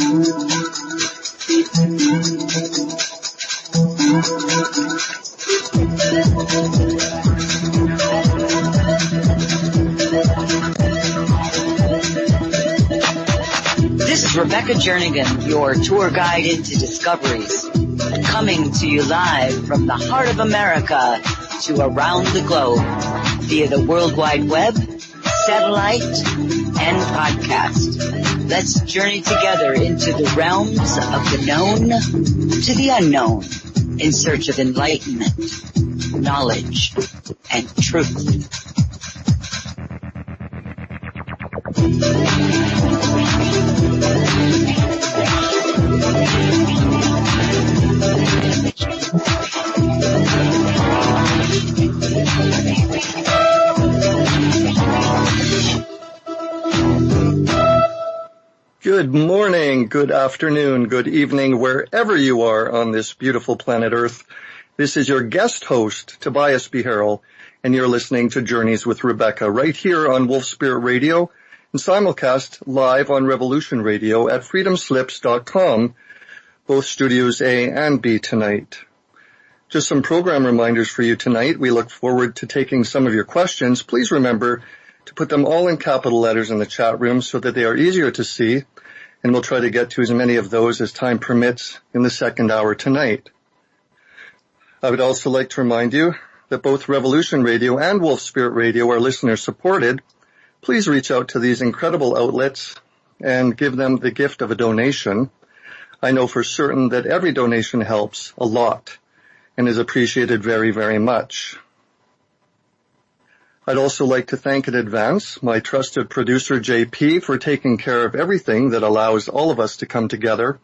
This is Rebecca Jernigan, your tour guide into discoveries, coming to you live from the heart of America to around the globe via the World Wide Web, satellite, and podcast. Let's journey together into the realms of the known to the unknown in search of enlightenment, knowledge, and truth. Good morning, good afternoon, good evening, wherever you are on this beautiful planet Earth. This is your guest host, Tobias Beharrell, and you're listening to Journeys with Rebecca right here on Wolf Spirit Radio and simulcast live on Revolution Radio at freedomslips.com, both studios A and B tonight. Just some program reminders for you tonight. We look forward to taking some of your questions. Please remember to put them all in capital letters in the chat room so that they are easier to see, and we'll try to get to as many of those as time permits in the second hour tonight. I would also like to remind you that both Revolution Radio and Wolf Spirit Radio are listener supported. Please reach out to these incredible outlets and give them the gift of a donation. I know for certain that every donation helps a lot and is appreciated very, very much. I'd also like to thank in advance my trusted producer, JP, for taking care of everything that allows all of us to come together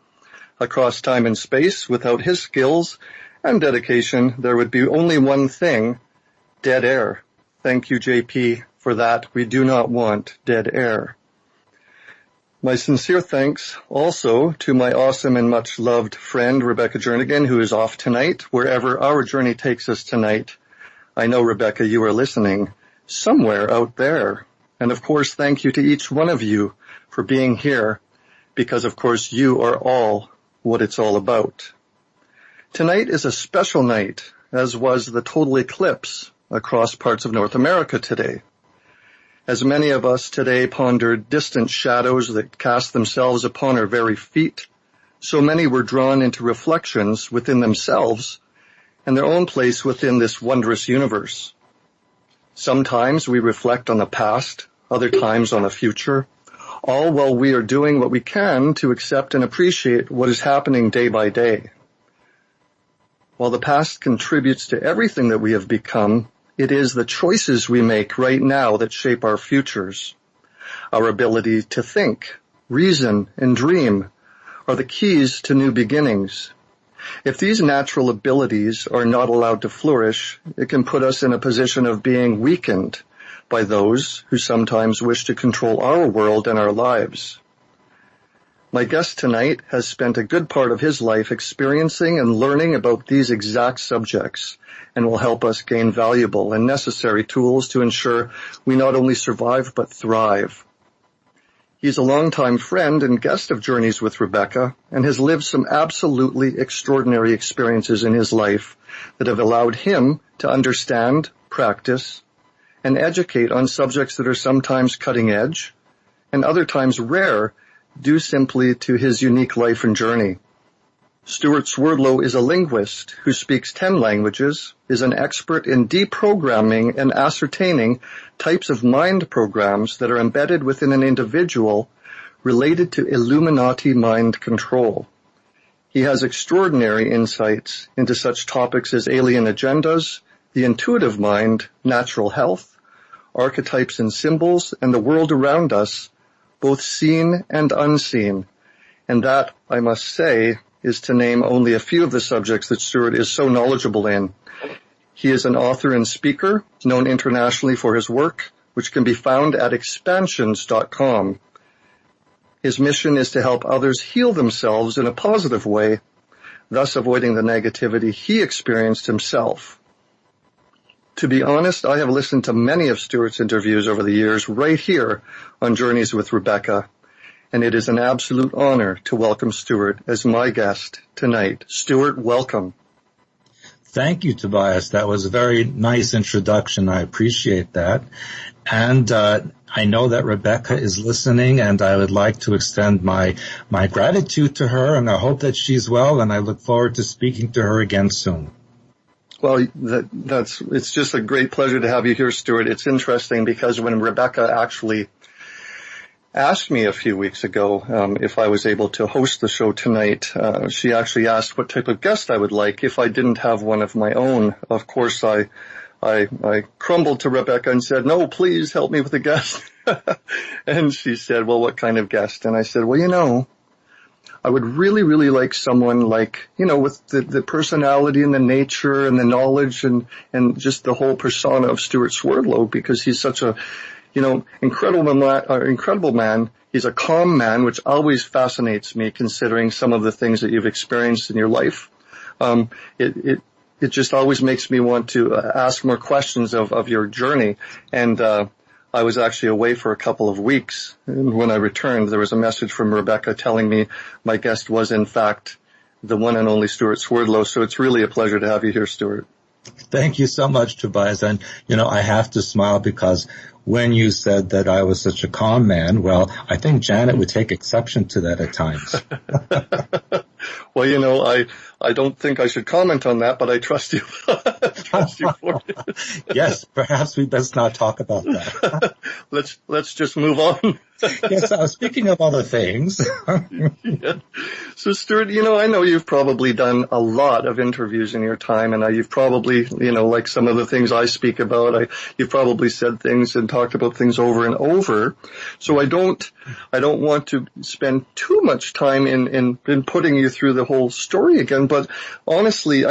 across time and space. Without his skills and dedication, there would be only one thing: dead air. Thank you, JP, for that. We do not want dead air. My sincere thanks also to my awesome and much-loved friend, Rebecca Jernigan, who is off tonight. Wherever our journey takes us tonight, I know, Rebecca, you are listening somewhere out there. And of course, thank you to each one of you for being here, because of course you are all what it's all about. Tonight is a special night, as was the total eclipse across parts of North America today. As many of us today pondered distant shadows that cast themselves upon our very feet, so many were drawn into reflections within themselves and their own place within this wondrous universe. Sometimes we reflect on the past, other times on the future, all while we are doing what we can to accept and appreciate what is happening day by day. While the past contributes to everything that we have become, it is the choices we make right now that shape our futures. Our ability to think, reason, and dream are the keys to new beginnings. If these natural abilities are not allowed to flourish, it can put us in a position of being weakened by those who sometimes wish to control our world and our lives. My guest tonight has spent a good part of his life experiencing and learning about these exact subjects, and will help us gain valuable and necessary tools to ensure we not only survive but thrive. He's a longtime friend and guest of Journeys with Rebecca, and has lived some absolutely extraordinary experiences in his life that have allowed him to understand, practice, and educate on subjects that are sometimes cutting edge and other times rare, due simply to his unique life and journey. Stewart Swerdlow is a linguist who speaks 10 languages, is an expert in deprogramming and ascertaining types of mind programs that are embedded within an individual related to Illuminati mind control. He has extraordinary insights into such topics as alien agendas, the intuitive mind, natural health, archetypes and symbols, and the world around us, both seen and unseen. And that, I must say, is to name only a few of the subjects that Stewart is so knowledgeable in. He is an author and speaker, known internationally for his work, which can be found at expansions.com. His mission is to help others heal themselves in a positive way, thus avoiding the negativity he experienced himself. To be honest, I have listened to many of Stewart's interviews over the years right here on Journeys with Rebecca, and it is an absolute honor to welcome Stewart as my guest tonight. Stewart, welcome. Thank you, Tobias. That was a very nice introduction. I appreciate that. And I know that Rebecca is listening, and I would like to extend my gratitude to her, and I hope that she's well, and I look forward to speaking to her again soon. Well, it's just a great pleasure to have you here, Stewart. It's interesting because when Rebecca actually asked me a few weeks ago if I was able to host the show tonight, she actually asked what type of guest I would like if I didn't have one of my own. Of course, I crumbled to Rebecca and said, no, please help me with a guest. And she said, well, what kind of guest? And I said, well, I would really, really like someone like, with the personality and the nature and the knowledge and just the whole persona of Stewart Swerdlow, because he's such a, incredible man. He's a calm man, which always fascinates me considering some of the things that you've experienced in your life. It just always makes me want to ask more questions of your journey. And I was actually away for a couple of weeks. And when I returned, there was a message from Rebecca telling me my guest was, in fact, the one and only Stewart Swerdlow. So it's really a pleasure to have you here, Stewart. Thank you so much, Tobias. And, I have to smile because when you said that I was such a calm man, well, I think Janet would take exception to that at times. Well, I don't think I should comment on that, but I trust you. Trust you for it. Yes, perhaps we best not talk about that. Let's just move on. Yes, speaking of other things. Yeah. So, Stewart, I know you've probably done a lot of interviews in your time, and you've probably, like some of the things I speak about, you've probably said things and talked about things over and over. So I don't want to spend too much time in putting you through the whole story again. But honestly,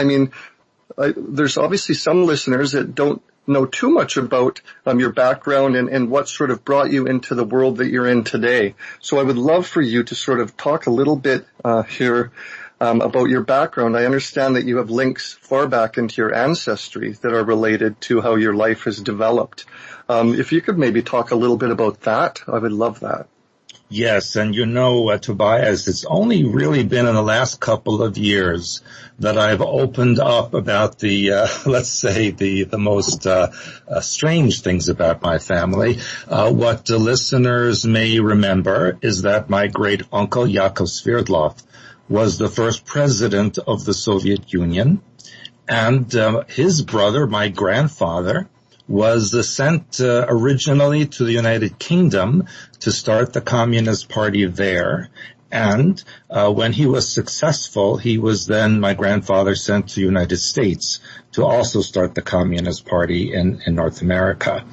there's obviously some listeners that don't know too much about your background and what sort of brought you into the world that you're in today. So I would love for you to sort of talk a little bit here about your background. I understand that you have links far back into your ancestry that are related to how your life has developed. If you could maybe talk a little bit about that, I would love that. Yes, and Tobias, it's only really been in the last couple of years that I've opened up about the, let's say, the most strange things about my family. What the listeners may remember is that my great uncle Yakov Swerdlow was the first president of the Soviet Union, and his brother, my grandfather, was sent originally to the United Kingdom to start the Communist Party there. And when he was successful, he was then, my grandfather, sent to the United States to also start the Communist Party in North America.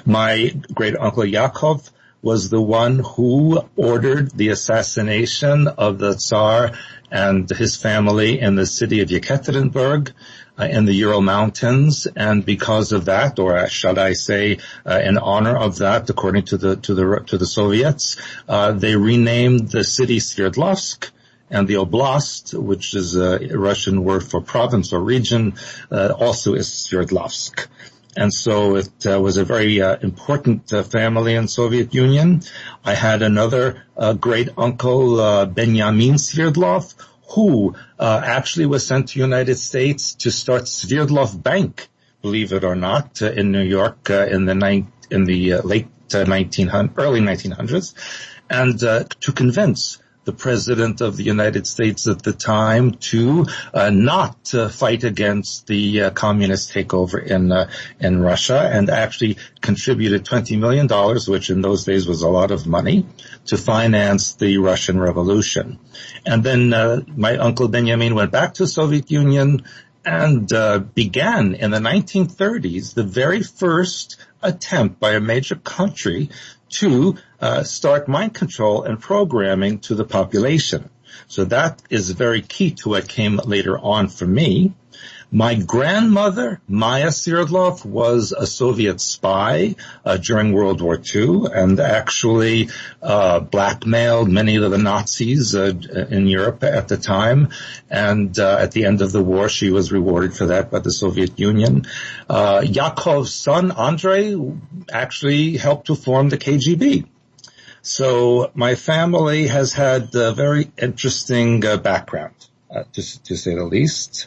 My great uncle Yakov was the one who ordered the assassination of the Tsar and his family in the city of Yekaterinburg in the Ural Mountains, and because of that, or should I say, in honor of that, according to the Soviets, they renamed the city Sverdlovsk, and the oblast, which is a Russian word for province or region, also is Sverdlovsk. And so it was a very important family in Soviet Union. I had another great uncle, Benjamin Sverdlov, who actually was sent to the United States to start Sverdlov Bank, believe it or not, in New York in the late early 1900s, and to convince the president of the United States at the time to not fight against the communist takeover in Russia, and actually contributed $20 million, which in those days was a lot of money, to finance the Russian Revolution. And then my uncle Benjamin went back to the Soviet Union and began in the 1930s the very first attempt by a major country to start mind control and programming to the population. So that is very key to what came later on for me. My grandmother, Maya Sverdlov, was a Soviet spy during World War II and actually blackmailed many of the Nazis in Europe at the time. And at the end of the war, she was rewarded for that by the Soviet Union. Yakov's son, Andrei, actually helped to form the KGB. So my family has had a very interesting background, to say the least.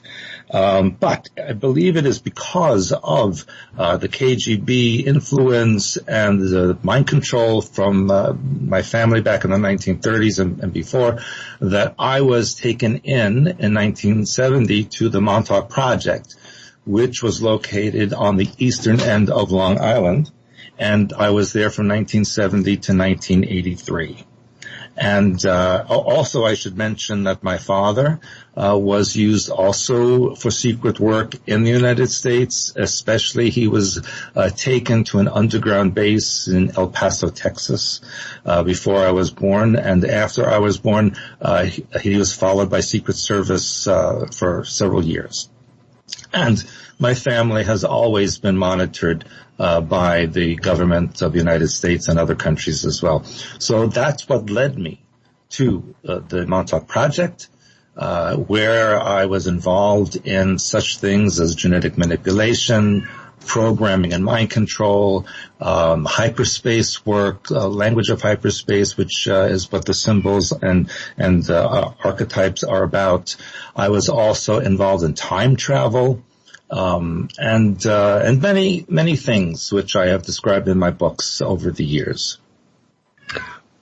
But I believe it is because of the KGB influence and the mind control from my family back in the 1930s and before that I was taken in 1970 to the Montauk Project, which was located on the eastern end of Long Island. And I was there from 1970 to 1983. And also I should mention that my father was used also for secret work in the United States, especially he was taken to an underground base in El Paso, Texas, before I was born. And after I was born, he was followed by Secret Service for several years. And my family has always been monitored by the government of the United States and other countries as well. So that's what led me to the Montauk Project, where I was involved in such things as genetic manipulation, programming and mind control, hyperspace work, language of hyperspace, which is what the symbols and archetypes are about. I was also involved in time travel, and many things which I have described in my books over the years.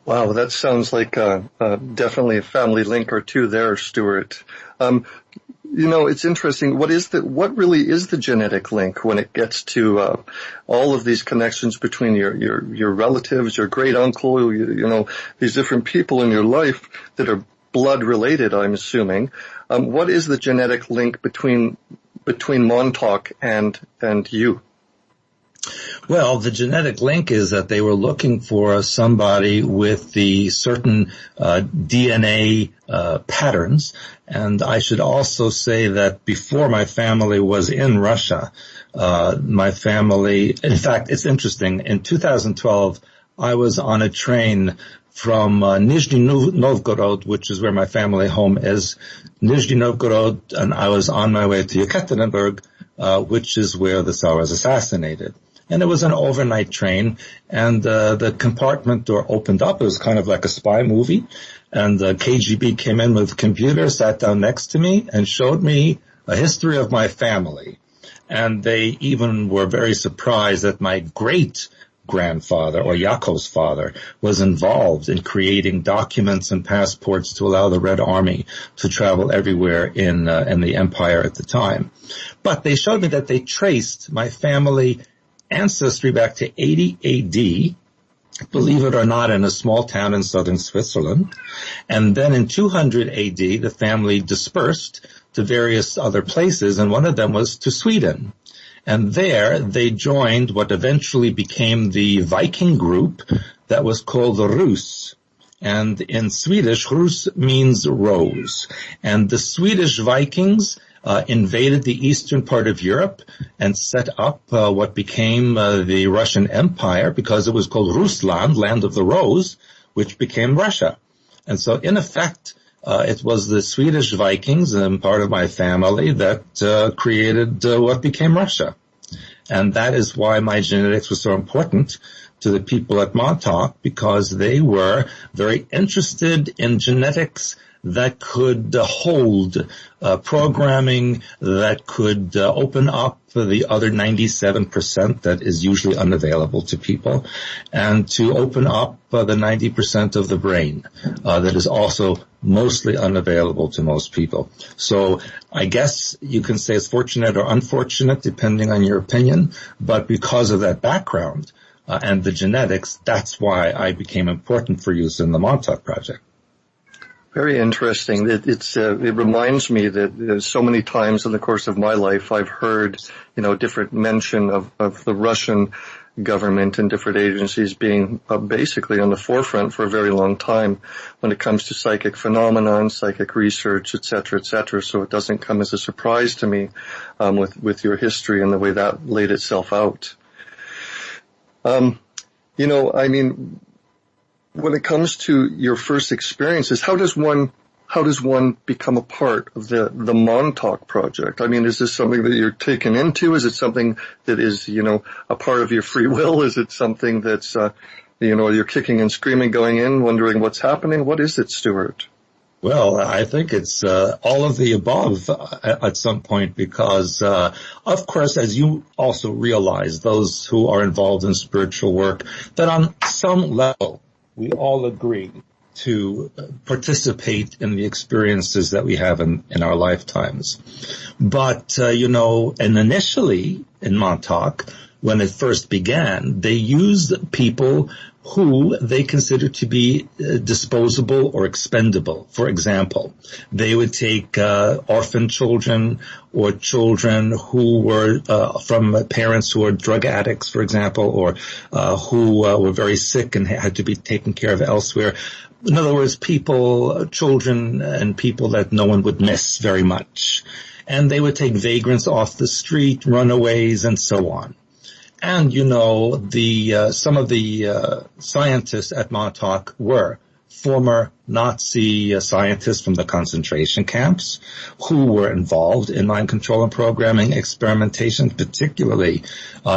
Wow, that sounds like definitely a family link or two there, Stewart. It's interesting. What really is the genetic link when it gets to all of these connections between your relatives, your great uncle, these different people in your life that are blood related, I'm assuming. What is the genetic link between Montauk and you? Well, the genetic link is that they were looking for somebody with the certain DNA patterns. And I should also say that before my family was in Russia, my family, in fact, it's interesting. In 2012, I was on a train from Nizhny Novgorod, which is where my family home is, Nizhny Novgorod, and I was on my way to Yekaterinburg, which is where the Tsar was assassinated. And it was an overnight train, and the compartment door opened up. It was kind of like a spy movie, and the KGB came in with a computer, sat down next to me, and showed me a history of my family. And they even were very surprised that my great-grandfather, or Yaakov's father, was involved in creating documents and passports to allow the Red Army to travel everywhere in the empire at the time. But they showed me that they traced my family ancestry back to 80 AD, believe it or not, in a small town in southern Switzerland. And then in 200 AD, the family dispersed to various other places, and one of them was to Sweden. And there they joined what eventually became the Viking group that was called the Rus. And in Swedish, Rus means rose. And the Swedish Vikings invaded the eastern part of Europe and set up what became the Russian Empire, because it was called Rusland, land of the rose, which became Russia. And so in effect, it was the Swedish Vikings and part of my family that created what became Russia. And that is why my genetics was so important to the people at Montauk, because they were very interested in genetics that could hold programming, that could open up the other 97% that is usually unavailable to people, and to open up the 90% of the brain that is also mostly unavailable to most people. So I guess you can say it's fortunate or unfortunate, depending on your opinion, but because of that background and the genetics, that's why I became important for use in the Montauk Project. Very interesting. It reminds me that so many times in the course of my life I've heard, different mention of the Russian government and different agencies being basically on the forefront for a very long time when it comes to psychic phenomenon, psychic research, et cetera, et cetera. So it doesn't come as a surprise to me with your history and the way that laid itself out. When it comes to your first experiences, how does one become a part of the Montauk Project? I mean, is this something that you're taken into? Is it something that is, a part of your free will? Is it something that's, you're kicking and screaming going in, wondering what's happening. What is it, Stewart? Well, I think it's all of the above at some point because, of course, as you also realize, those who are involved in spiritual work, that on some level we all agree to participate in the experiences that we have in our lifetimes. But, and initially in Montauk, when it first began, they used people who they considered to be disposable or expendable. For example, they would take orphan children or children who were from parents who were drug addicts, for example, or who were very sick and had to be taken care of elsewhere. In other words, children and people that no one would miss very much. And they would take vagrants off the street, runaways, and so on. And, some of the scientists at Montauk were former Nazi scientists from the concentration camps who were involved in mind control and programming experimentation, particularly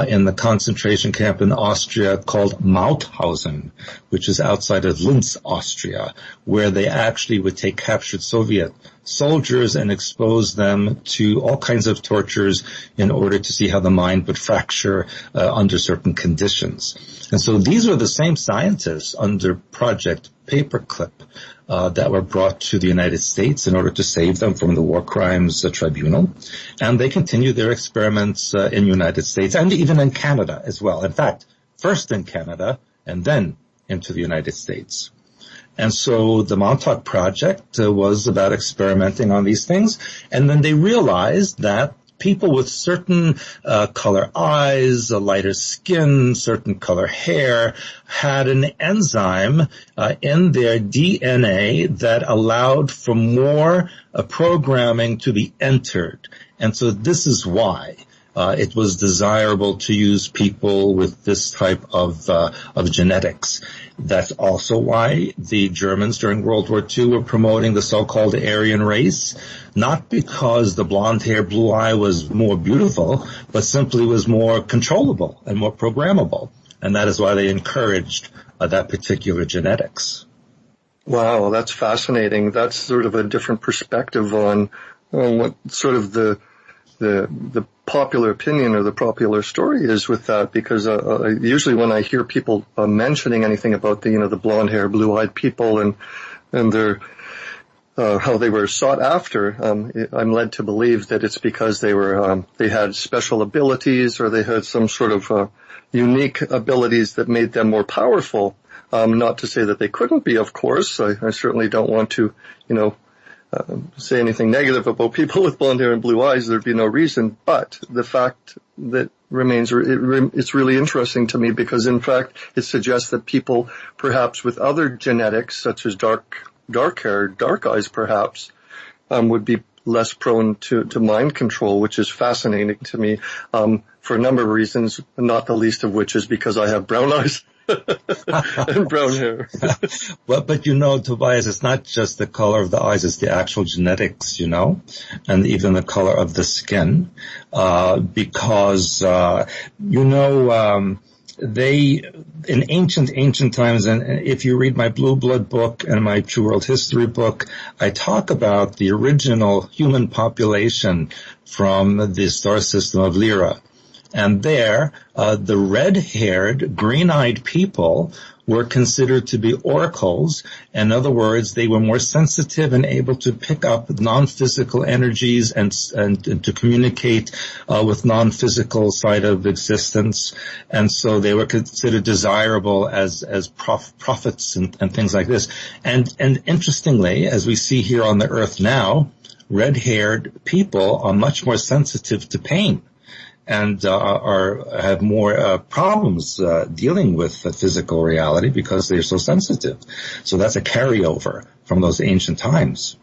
in the concentration camp in Austria called Mauthausen, which is outside of Linz, Austria, where they actually would take captured Soviet soldiers and expose them to all kinds of tortures in order to see how the mind would fracture under certain conditions. And so these were the same scientists under Project Paperclip that were brought to the United States in order to save them from the War Crimes Tribunal. And they continued their experiments in the United States and even in Canada as well. In fact, first in Canada and then into the United States. And so the Montauk Project was about experimenting on these things. And then they realized that people with certain color eyes, a lighter skin, certain color hair, had an enzyme in their DNA that allowed for more programming to be entered. And so this is why it was desirable to use people with this type of genetics. That's also why the Germans during World War II were promoting the so-called Aryan race, not because the blonde hair, blue eye was more beautiful, but simply was more controllable and more programmable. And that is why they encouraged that particular genetics. Wow, that's fascinating. That's sort of a different perspective on what sort of the popular opinion or the popular story is with that, because usually when I hear people mentioning anything about the blonde hair, blue eyed people and their how they were sought after, I'm led to believe that it's because they had special abilities or they had some sort of unique abilities that made them more powerful. Not to say that they couldn't be, of course. I certainly don't want to, say anything negative about people with blonde hair and blue eyes. There'd be no reason. But the fact that remains, it's really interesting to me because, in fact, it suggests that people perhaps with other genetics, such as dark hair, dark eyes perhaps, would be less prone to mind control, which is fascinating to me for a number of reasons, not the least of which is because I have brown eyes. And brown hair. Well, but Tobias, it's not just the color of the eyes, it's the actual genetics, and even the color of the skin, because, they, in ancient times, and if you read my Blue Blood book and my True World History book, I talk about the original human population from the star system of Lyra. And there, the red-haired, green-eyed people were considered to be oracles. In other words, they were more sensitive and able to pick up non-physical energies and to communicate with non-physical side of existence. And so they were considered desirable as prophets and things like this. And interestingly, as we see here on the earth now, red-haired people are much more sensitive to pain and have more problems dealing with physical reality because they're so sensitive. So that's a carryover from those ancient times.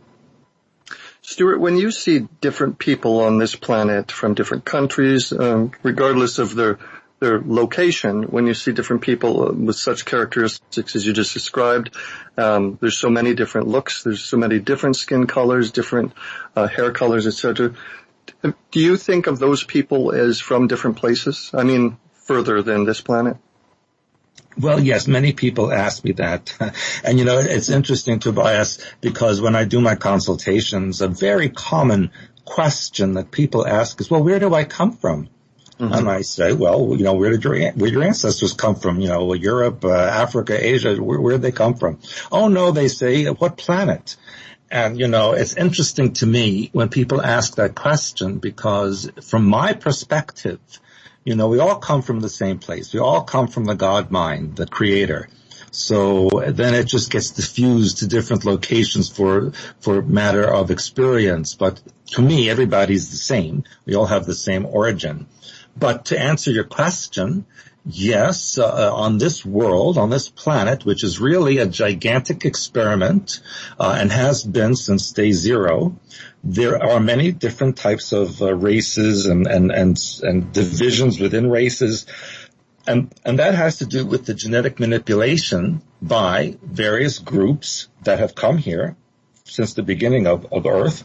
Stewart, when you see different people on this planet from different countries, regardless of their location, when you see different people with such characteristics as you just described, there's so many different looks, there's so many different skin colors, different hair colors, etc. Do you think of those people as from different places? I mean, further than this planet? Well, yes, many people ask me that. And, it's interesting, Tobias, because when I do my consultations, a very common question that people ask is, well, where do I come from? Mm-hmm. And I say, well, where did your ancestors come from? Europe, Africa, Asia, where did they come from? Oh, no, they say, what planet? And, it's interesting to me when people ask that question, because from my perspective, we all come from the same place. We all come from the God mind, the creator. So then it just gets diffused to different locations for matter of experience. But to me, everybody's the same. We all have the same origin. But to answer your question, yes, on this world, on this planet, which is really a gigantic experiment, and has been since day zero, there are many different types of races and divisions within races. And that has to do with the genetic manipulation by various groups that have come here since the beginning of Earth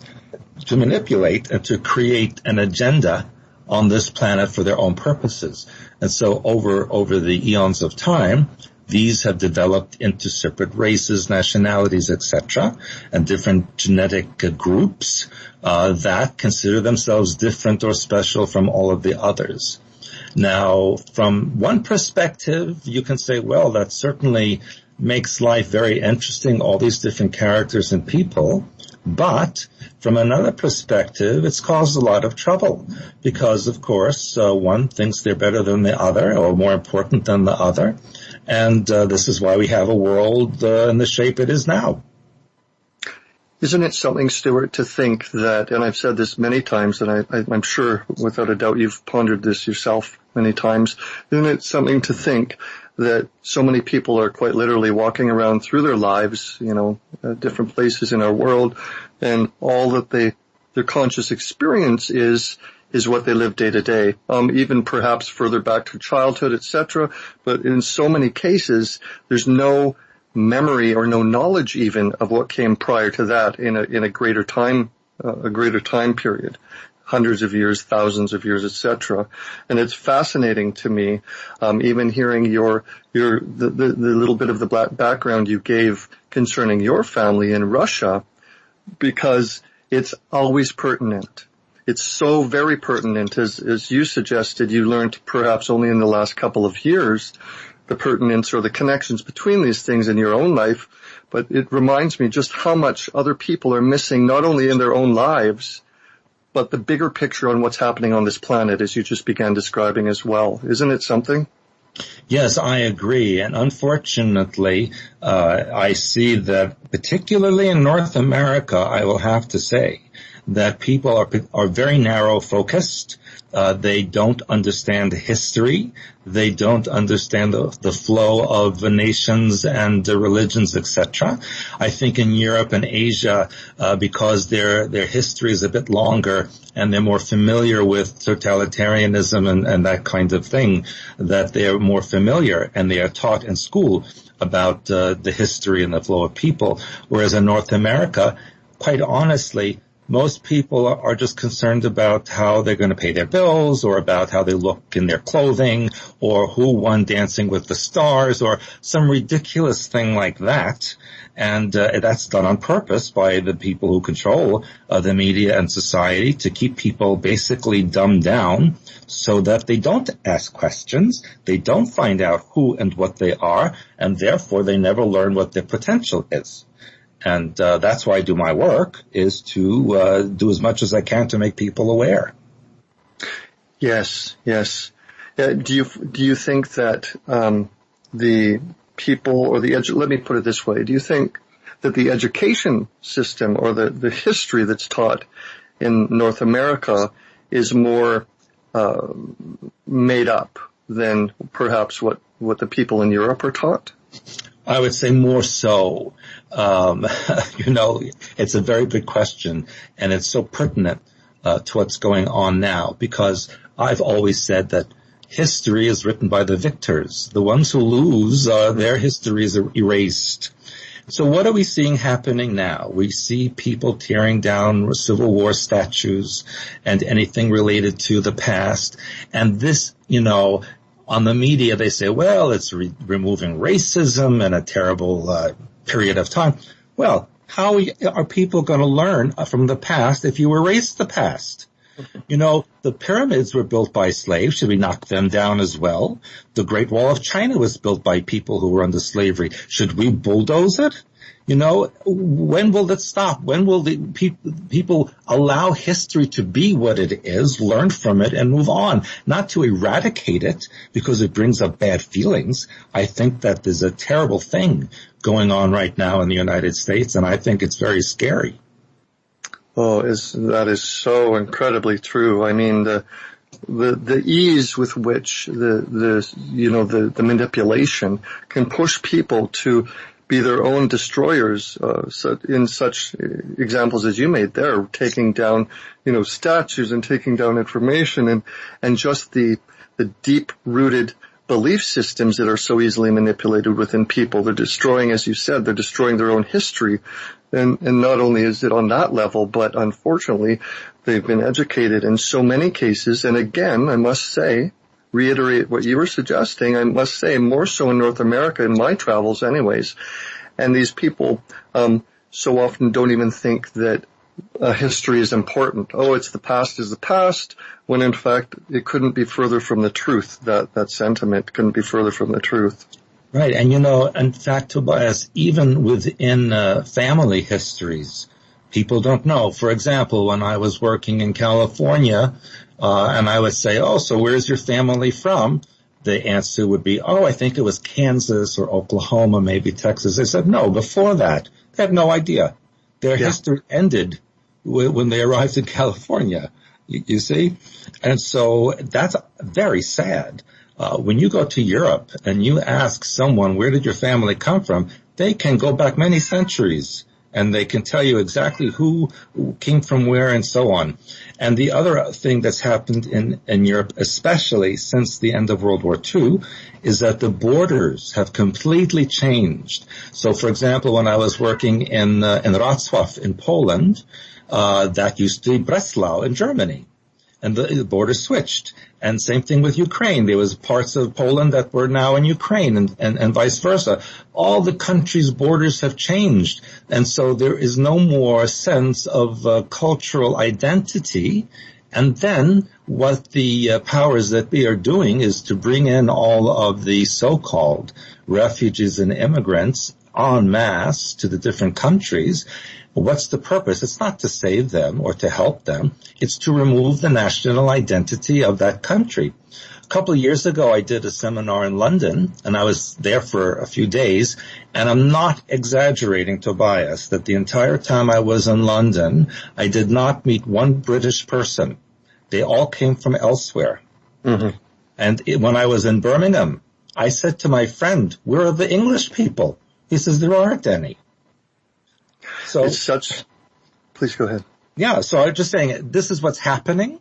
to manipulate and to create an agenda on this planet for their own purposes. And so over the eons of time, these have developed into separate races, nationalities, etc., and different genetic groups that consider themselves different or special from all of the others. Now, from one perspective, you can say, well, that certainly makes life very interesting, all these different characters and people. But from another perspective, it's caused a lot of trouble because, of course, one thinks they're better than the other or more important than the other. And this is why we have a world in the shape it is now. Isn't it something, Stewart, to think that, and I've said this many times, and I'm sure without a doubt you've pondered this yourself many times, isn't it something to think that so many people are quite literally walking around through their lives, different places in our world, and all that their conscious experience is what they live day to day, even perhaps further back to childhood, etc. But in so many cases, there's no memory or no knowledge even of what came prior to that in a greater time period, hundreds of years, thousands of years, etc. And it's fascinating to me, even hearing the little bit of the background you gave concerning your family in Russia, because it's always pertinent. It's so very pertinent, as you suggested. You learned perhaps only in the last couple of years the pertinence or the connections between these things in your own life, but it reminds me just how much other people are missing, not only in their own lives, but the bigger picture on what's happening on this planet, as you just began describing as well. Isn't it something? Yes, I agree. And unfortunately, I see that particularly in North America, I will have to say that people are very narrow focused. They don't understand history. They don't understand the flow of the nations and the religions, etc. I think in Europe and Asia, because their history is a bit longer and they're more familiar with totalitarianism and that kind of thing, that they are more familiar and they are taught in school about the history and the flow of people. Whereas in North America, quite honestly, most people are just concerned about how they're going to pay their bills or about how they look in their clothing or who won Dancing with the Stars or some ridiculous thing like that. And that's done on purpose by the people who control the media and society to keep people basically dumbed down so that they don't ask questions, they don't find out who and what they are, and therefore they never learn what their potential is. And that's why I do my work, is to do as much as I can to make people aware. Yes. Do you think that the people or let me put it this way, do you think that the education system or the history that's taught in North America is more made up than perhaps what the people in Europe are taught? I would say more so. It's a very big question, and it's so pertinent to what's going on now, because I've always said that history is written by the victors. The ones who lose, their history is erased. So what are we seeing happening now? We see people tearing down Civil War statues and anything related to the past. And this, on the media, they say, well, it's removing racism in a terrible period of time. Well, how are people going to learn from the past if you erase the past? You know, the pyramids were built by slaves. Should we knock them down as well? The Great Wall of China was built by people who were under slavery. Should we bulldoze it? You know, when will it stop? When will the people allow history to be what it is, learn from it, and move on? Not to eradicate it because it brings up bad feelings. I think that there's a terrible thing going on right now in the United States, and I think it's very scary. Oh, that is so incredibly true. I mean, the ease with which the manipulation can push people to be their own destroyers, in such examples as you made there, taking down, statues and taking down information and just the deep-rooted belief systems that are so easily manipulated within people. They're destroying, as you said, they're destroying their own history. And not only is it on that level, but unfortunately, they've been educated in so many cases. And again, I must say, reiterate what you were suggesting, I must say more so in North America, in my travels anyways. And these people so often don't even think that history is important. Oh, it's the past is the past, when in fact it couldn't be further from the truth. That sentiment couldn't be further from the truth. Right, and in fact, Tobias, even within family histories, people don't know. For example, when I was working in California, and I would say, oh, so where's your family from? The answer would be, oh, I think it was Kansas or Oklahoma, maybe Texas. They said, no, before that. They had no idea. Their history ended when they arrived in California, you see? And so that's very sad. When you go to Europe and you ask someone, where did your family come from? They can go back many centuries and they can tell you exactly who came from where and so on. And the other thing that's happened in Europe, especially since the end of World War II, is that the borders have completely changed. So, for example, when I was working in Wrocław in Poland, that used to be Breslau in Germany. And the border switched. And same thing with Ukraine. There was parts of Poland that were now in Ukraine and vice versa. All the countries' borders have changed. And so there is no more sense of cultural identity. And then what the powers that be are doing is to bring in all of the so-called refugees and immigrants en masse to the different countries. What's the purpose? It's not to save them or to help them. It's to remove the national identity of that country. A couple of years ago, I did a seminar in London, and I was there for a few days, and I'm not exaggerating, Tobias, that the entire time I was in London, I did not meet one British person. They all came from elsewhere. Mm-hmm. And when I was in Birmingham, I said to my friend, where are the English people? He says, there aren't any. So please go ahead. Yeah, so I'm just saying this is what's happening,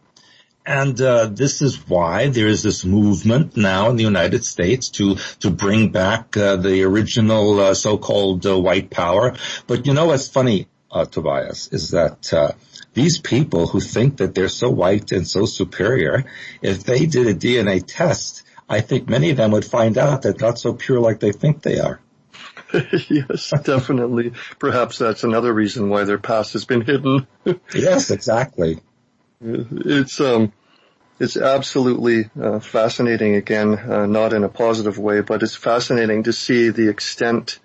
and this is why there is this movement now in the United States to bring back the original so-called white power. But you know what's funny, Tobias, is that these people who think that they're so white and so superior, if they did a DNA test, I think many of them would find out that they're not so pure like they think they are. Yes, definitely. Perhaps that's another reason why their past has been hidden. Yes, exactly. It's absolutely fascinating, again, not in a positive way, but it's fascinating to see the extent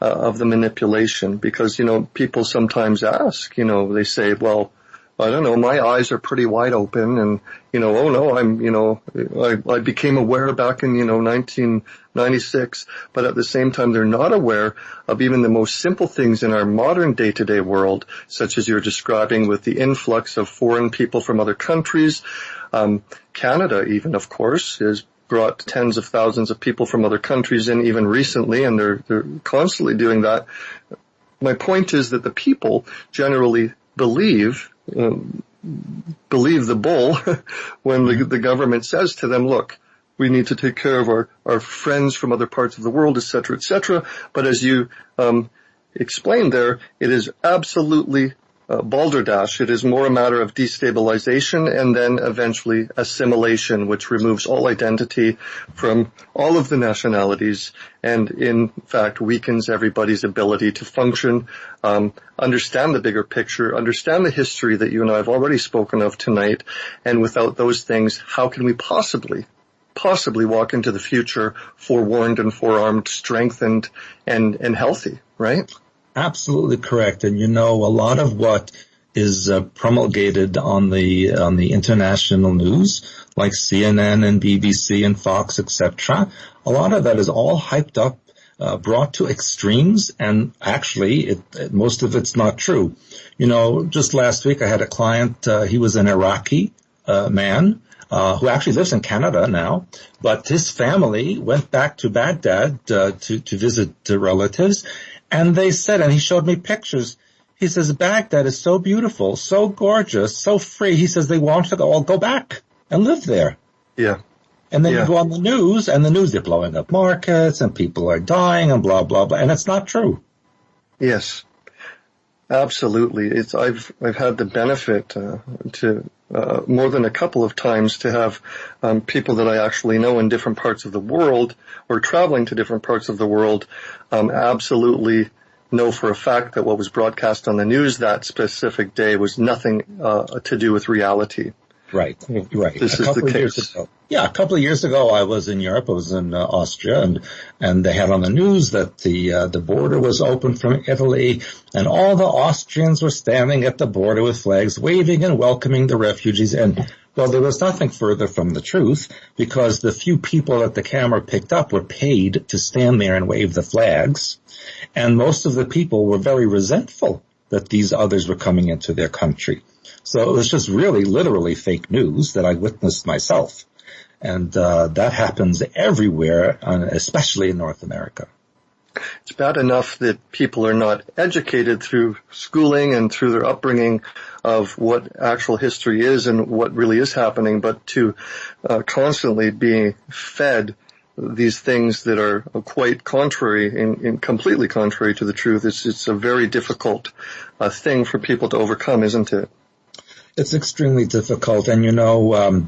of the manipulation because, people sometimes ask, they say, well, I don't know, my eyes are pretty wide open and, oh no, I became aware back in, 1996, but at the same time they're not aware of even the most simple things in our modern day-to-day world, such as you're describing with the influx of foreign people from other countries. Canada even, of course, has brought tens of thousands of people from other countries in even recently, and they're constantly doing that. My point is that the people generally believe the bull when the government says to them, look, we need to take care of our friends from other parts of the world, et cetera, et cetera. But as you explained there, it is absolutely balderdash. It is more a matter of destabilization and then eventually assimilation, which removes all identity from all of the nationalities and, in fact, weakens everybody's ability to function, understand the bigger picture, understand the history that you and I have already spoken of tonight. And without those things, how can we possibly walk into the future forewarned and forearmed, strengthened, and healthy, right? Absolutely correct. And a lot of what is promulgated on the international news, like CNN and BBC and Fox, etc., a lot of that is all hyped up, brought to extremes, and actually most of it's not true. Just last week I had a client, he was an Iraqi man who actually lives in Canada now, but his family went back to Baghdad to visit relatives. And they said, and he showed me pictures, he says, Baghdad is so beautiful, so gorgeous, so free. He says they want to all go back and live there. Yeah. And then you go on the news, and the news, they're blowing up markets, and people are dying, and blah, blah, blah. And it's not true. Yes, absolutely. I've had the benefit to more than a couple of times to have people that I actually know in different parts of the world or traveling to different parts of the world absolutely know for a fact that what was broadcast on the news that specific day was nothing to do with reality. Right. This is the case. A couple of years ago, I was in Europe. I was in Austria, and they had on the news that the border was open from Italy, and all the Austrians were standing at the border with flags, waving and welcoming the refugees. And well, there was nothing further from the truth, because the few people that the camera picked up were paid to stand there and wave the flags, and most of the people were very resentful that these others were coming into their country. So it was just really literally fake news that I witnessed myself. And that happens everywhere, especially in North America. It's bad enough that people are not educated through schooling and through their upbringing of what actual history is and what really is happening, but to constantly be fed these things that are quite contrary and completely contrary to the truth. It's a very difficult thing for people to overcome, isn't it? It's extremely difficult. And,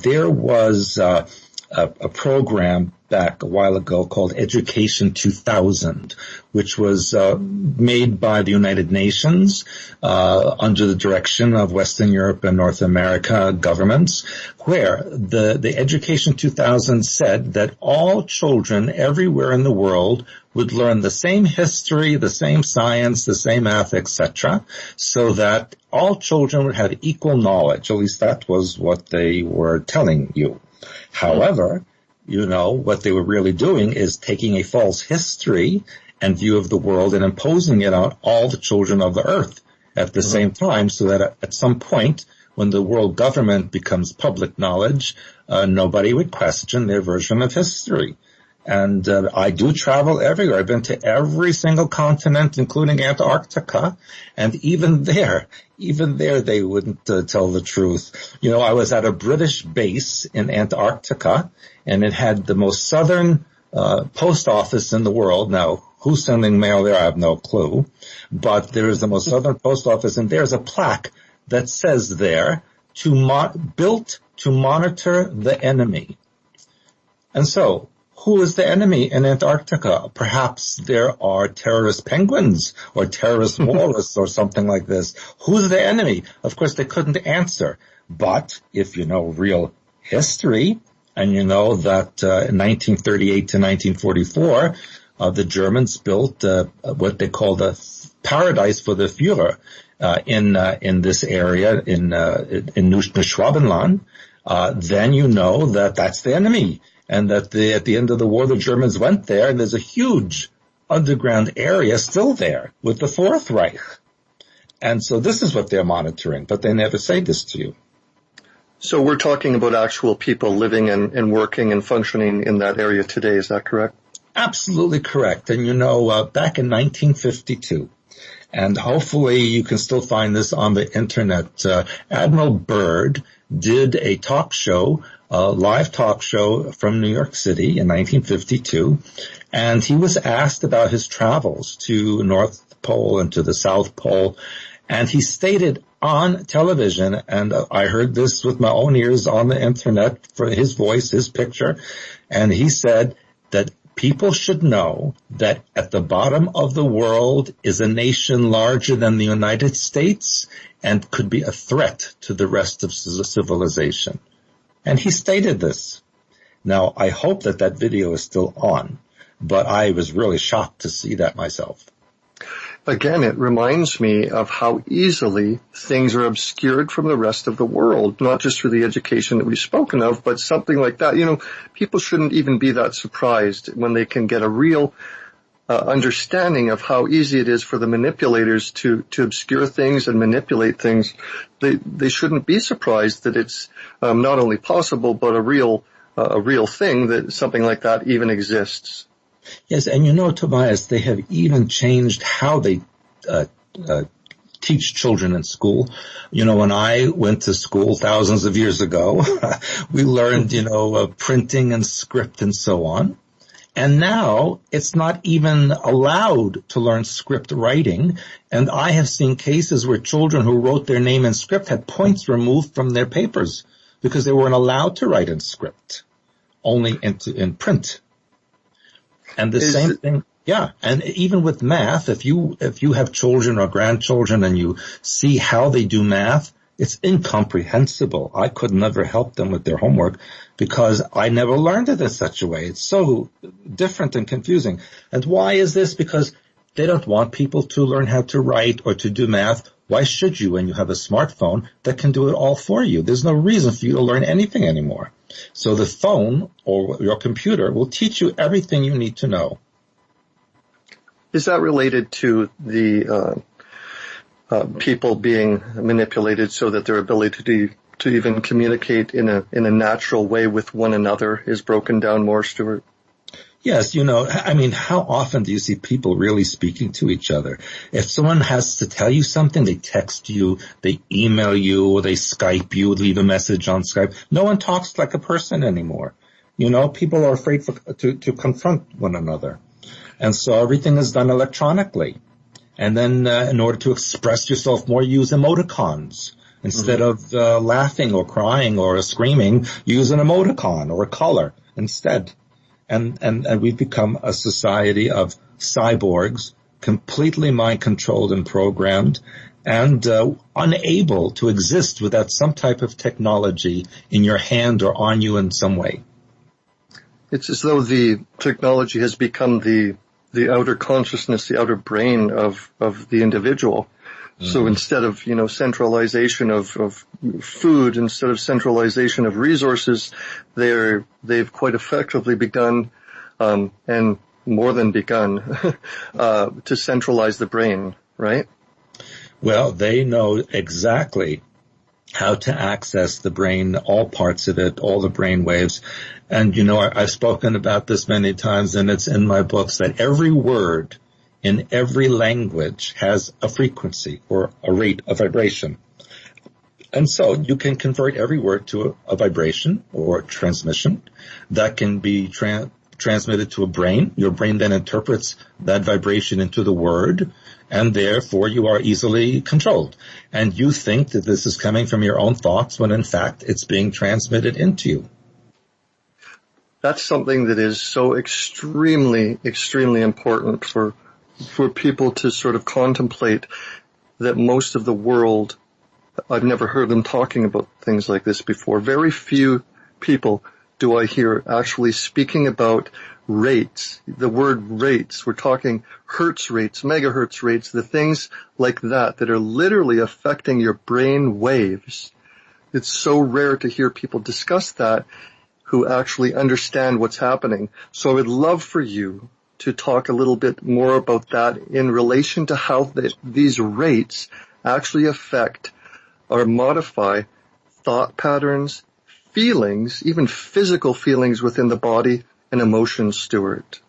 there was a program back a while ago called Education 2000, which was made by the United Nations under the direction of Western Europe and North America governments, where the Education 2000 said that all children everywhere in the world would learn the same history, the same science, the same math, etc., so that all children would have equal knowledge. At least that was what they were telling you. However, what they were really doing is taking a false history and view of the world and imposing it on all the children of the earth at the same time, so that at some point, when the world government becomes public knowledge, nobody would question their version of history. And I do travel everywhere. I've been to every single continent, including Antarctica, and even there they wouldn't tell the truth. I was at a British base in Antarctica, and it had the most southern post office in the world. Now, who's sending mail there? I have no clue. But there is the most southern post office, and there's a plaque that says there, built to monitor the enemy. And so, who is the enemy in Antarctica? Perhaps there are terrorist penguins or terrorist walrus or something like this. Who's the enemy? Of course, they couldn't answer. But if you know real history, and you know that in 1938 to 1944, the Germans built what they called a paradise for the Führer in this area in Neuschwabenland, then you know that that's the enemy. And that at the end of the war, the Germans went there, and there's a huge underground area still there with the Fourth Reich. And so this is what they're monitoring, but they never say this to you. So we're talking about actual people living and working and functioning in that area today, is that correct? Absolutely correct. And back in 1952, and hopefully you can still find this on the internet, Admiral Byrd did a talk show, a live talk show from New York City in 1952, and he was asked about his travels to North Pole and to the South Pole, And he stated on television, and I heard this with my own ears on the internet for his voice, his picture, and he said that people should know that at the bottom of the world is a nation larger than the United States and could be a threat to the rest of civilization. And he stated this. Now, I hope that that video is still on, but I was really shocked to see that myself. Again, it reminds me of how easily things are obscured from the rest of the world, not just through the education that we've spoken of, but something like that. You know, people shouldn't even be that surprised when they can get a real understanding of how easy it is for the manipulators to obscure things and manipulate things. They shouldn't be surprised that it's not only possible, but a real thing, that something like that even exists. Yes, and you know, Tobias, they have even changed how they teach children in school. You know, when I went to school thousands of years ago, we learned, printing and script and so on. And now it's not even allowed to learn script writing. And I have seen cases where children who wrote their name in script had points removed from their papers because they weren't allowed to write in script, only in print. And the same thing, yeah. And even with math, if you have children or grandchildren and you see how they do math, it's incomprehensible. I could never help them with their homework because I never learned it in such a way. It's so different and confusing. And why is this? Because they don't want people to learn how to write or to do math. Why should you when you have a smartphone that can do it all for you? There's no reason for you to learn anything anymore. So the phone or your computer will teach you everything you need to know. Is that related to the people being manipulated so that their ability to even communicate in a natural way with one another is broken down more, Stewart? Yes, how often do you see people really speaking to each other? If someone has to tell you something, they text you, they email you, or they Skype you, leave a message on Skype. No one talks like a person anymore. People are afraid to confront one another. And so everything is done electronically. And then in order to express yourself more, use emoticons. Instead of laughing or crying or screaming, use an emoticon or a color instead. And we've become a society of cyborgs, completely mind-controlled and programmed, and unable to exist without some type of technology in your hand or on you in some way. It's as though the technology has become the outer consciousness, the outer brain of the individual. Mm-hmm. So instead of, centralization of food, instead of centralization of resources, they've quite effectively begun, and more than begun, to centralize the brain, right? Well, they know exactly how to access the brain, all parts of it, all the brain waves. And, I've spoken about this many times, and it's in my books, that every word in every language has a frequency or a rate of vibration. And so you can convert every word to a vibration or transmission that can be transmitted to a brain. Your brain then interprets that vibration into the word, and therefore you are easily controlled. And you think that this is coming from your own thoughts when in fact it's being transmitted into you. That's something that is so extremely, extremely important for people to sort of contemplate, that most of the world, I've never heard them talking about things like this before. Very few people do I hear actually speaking about rates. The word rates, we're talking hertz rates, megahertz rates, the things like that are literally affecting your brain waves. It's so rare to hear people discuss that who actually understand what's happening. So I would love for you to talk a little bit more about that in relation to how these rates actually affect or modify thought patterns, feelings, even physical feelings within the body and emotions, Stewart.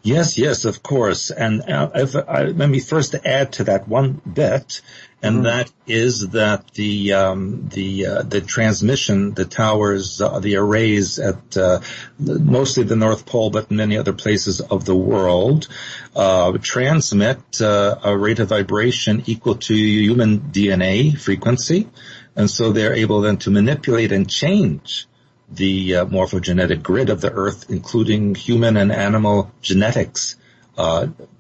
Yes, of course. And let me first add to that one bit And that is that the transmission, the towers, the arrays at mostly the North Pole, but many other places of the world, transmit a rate of vibration equal to human DNA frequency, and so they're able then to manipulate and change the morphogenetic grid of the Earth, including human and animal genetics.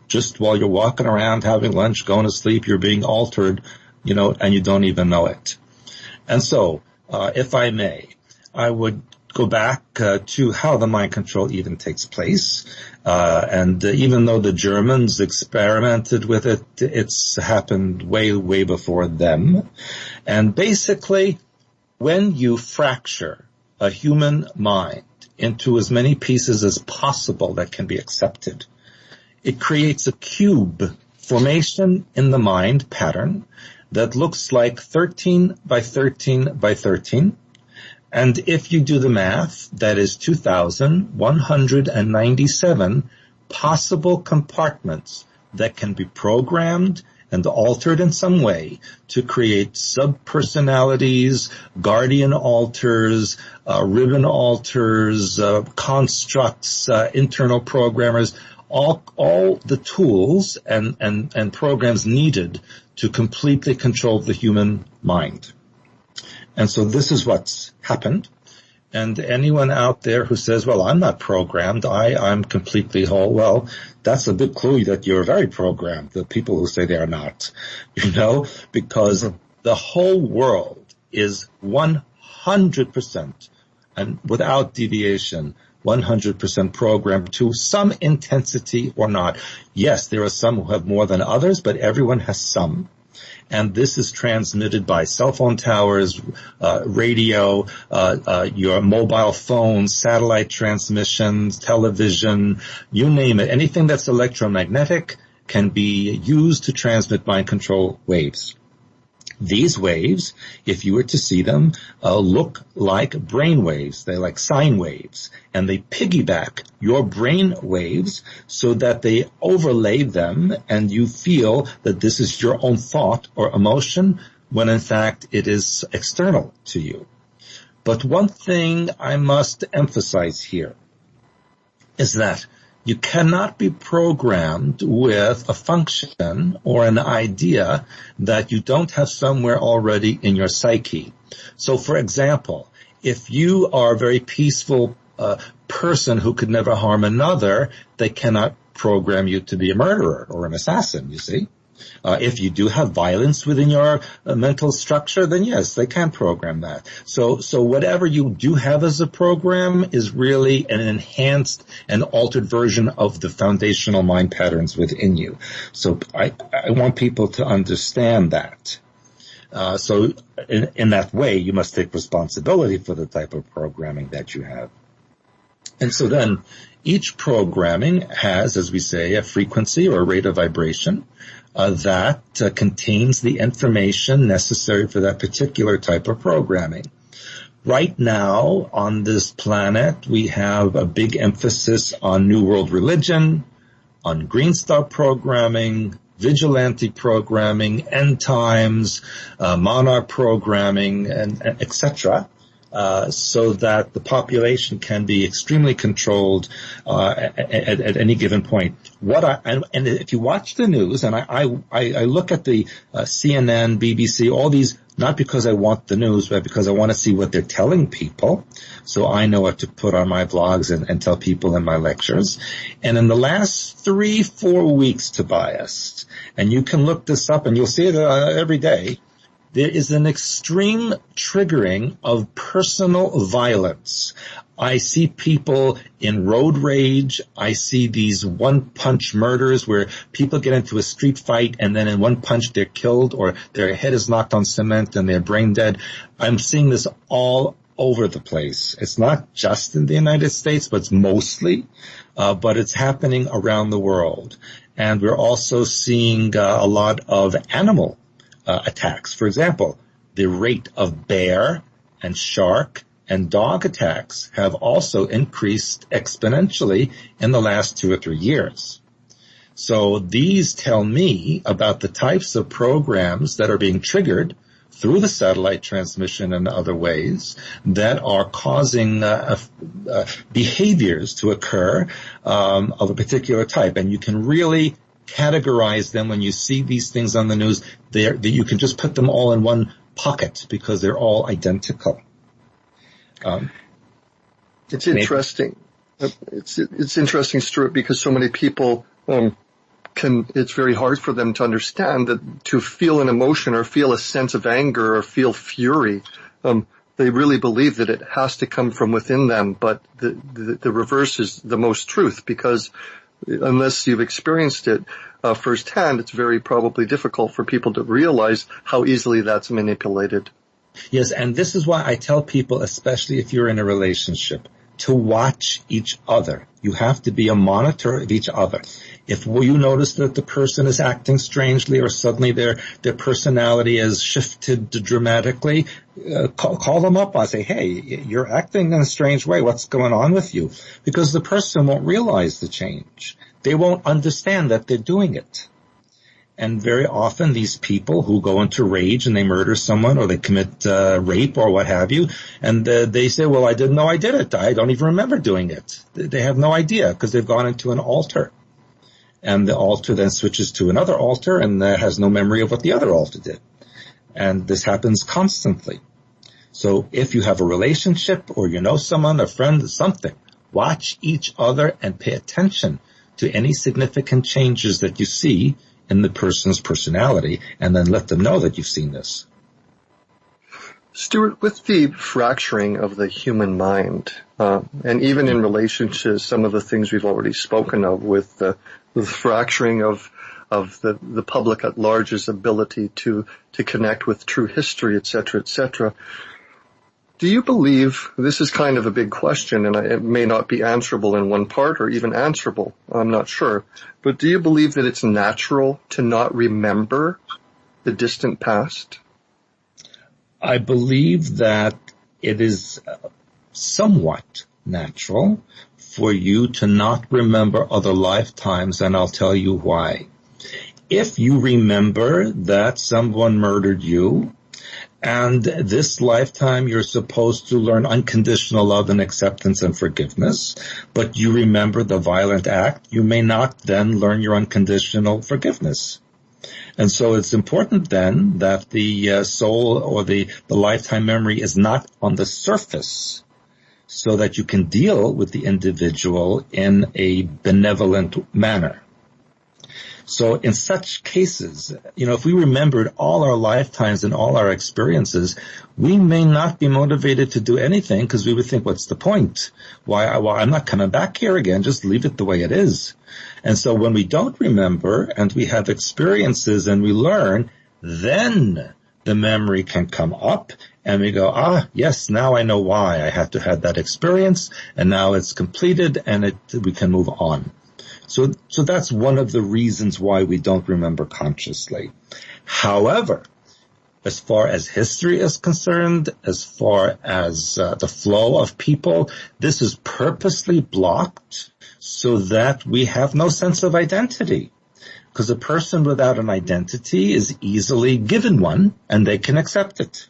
Just while you're walking around, having lunch, going to sleep, you're being altered, and you don't even know it. And so, if I may, I would go back to how the mind control even takes place. And even though the Germans experimented with it, it's happened way, way before them. And basically, when you fracture a human mind into as many pieces as possible that can be accepted, it creates a cube formation in the mind pattern that looks like 13 by 13 by 13. And if you do the math, that is 2,197 possible compartments that can be programmed and altered in some way to create sub-personalities, guardian alters, ribbon alters, constructs, internal programmers, all the tools and programs needed to completely control the human mind. And so this is what's happened. And anyone out there who says, well, I'm not programmed, I'm completely whole, well, that's a big clue that you're very programmed, the people who say they are not, because the whole world is 100% and without deviation, 100% programmed to some intensity or not. Yes, there are some who have more than others, but everyone has some. And this is transmitted by cell phone towers, radio, your mobile phones, satellite transmissions, television, you name it. Anything that's electromagnetic can be used to transmit mind control waves. These waves, if you were to see them, look like brain waves. They're like sine waves, and they piggyback your brain waves so that they overlay them, and you feel that this is your own thought or emotion when in fact it is external to you. But one thing I must emphasize here is that you cannot be programmed with a function or an idea that you don't have somewhere already in your psyche. So, for example, if you are a very peaceful person who could never harm another, they cannot program you to be a murderer or an assassin, you see. If you do have violence within your mental structure, then yes, they can program that. So whatever you do have as a program is really an enhanced and altered version of the foundational mind patterns within you. So I want people to understand that. So in that way, you must take responsibility for the type of programming that you have. And so then each programming has, as we say, a frequency or a rate of vibration that contains the information necessary for that particular type of programming. Right now on this planet, we have a big emphasis on New World Religion, on Green Star programming, vigilante programming, end times, monarch programming, and etc. So that the population can be extremely controlled at any given point. And if you watch the news, and I look at the CNN, BBC, all these, not because I want the news, but because I want to see what they're telling people, so I know what to put on my blogs and tell people in my lectures. And in the last 3-4 weeks, Tobias, and you can look this up and you'll see it every day, there is an extreme triggering of personal violence. I see people in road rage. I see these one-punch murders where people get into a street fight and then in one punch they're killed or their head is knocked on cement and they're brain dead. I'm seeing this all over the place. It's not just in the United States, but it's mostly, but it's happening around the world. And we're also seeing a lot of animal attacks. For example, the rate of bear and shark and dog attacks have also increased exponentially in the last 2 or 3 years. So these tell me about the types of programs that are being triggered through the satellite transmission and other ways that are causing behaviors to occur of a particular type. And you can really categorize them when you see these things on the news. You can just put them all in one pocket because they're all identical. It's interesting. It's interesting, Stewart, because so many people it's very hard for them to understand that to feel an emotion or feel a sense of anger or feel fury, they really believe that it has to come from within them. But the reverse is the most truth, because unless you've experienced it firsthand, it's very probably difficult for people to realize how easily that's manipulated. Yes, and this is why I tell people, especially if you're in a relationship, to watch each other. You have to be a monitor of each other. If you notice that the person is acting strangely or suddenly their personality has shifted dramatically, call them up and say, hey, you're acting in a strange way. What's going on with you? Because the person won't realize the change. They won't understand that they're doing it. And very often these people who go into rage and they murder someone or they commit rape or what have you, and they say, well, I didn't know I did it. I don't even remember doing it. They have no idea because they've gone into an altar. And the altar then switches to another altar and has no memory of what the other altar did. And this happens constantly. So if you have a relationship or you know someone, a friend, something, watch each other and pay attention to any significant changes that you see in the person's personality, and then let them know that you've seen this. Stewart, with the fracturing of the human mind, and even in relation to some of the things we've already spoken of, with the fracturing of the public at large's ability to connect with true history, etc., do you believe, this is kind of a big question, and it may not be answerable in one part or even answerable, I'm not sure, but do you believe that it's natural to not remember the distant past? I believe that it is somewhat natural for you to not remember other lifetimes, and I'll tell you why. If you remember that someone murdered you, and this lifetime you're supposed to learn unconditional love and acceptance and forgiveness, but you remember the violent act, you may not then learn your unconditional forgiveness. And so it's important then that the soul or the lifetime memory is not on the surface, so that you can deal with the individual in a benevolent manner. So in such cases, if we remembered all our lifetimes and all our experiences, we may not be motivated to do anything because we would think, what's the point? Why I'm not coming back here again. Just leave it the way it is. And so when we don't remember and we have experiences and we learn, then the memory can come up and we go, yes, now I know why I had to have that experience, and now it's completed and we can move on. So that's one of the reasons why we don't remember consciously. However, as far as history is concerned, as far as the flow of people, this is purposely blocked so that we have no sense of identity. Because a person without an identity is easily given one, and they can accept it.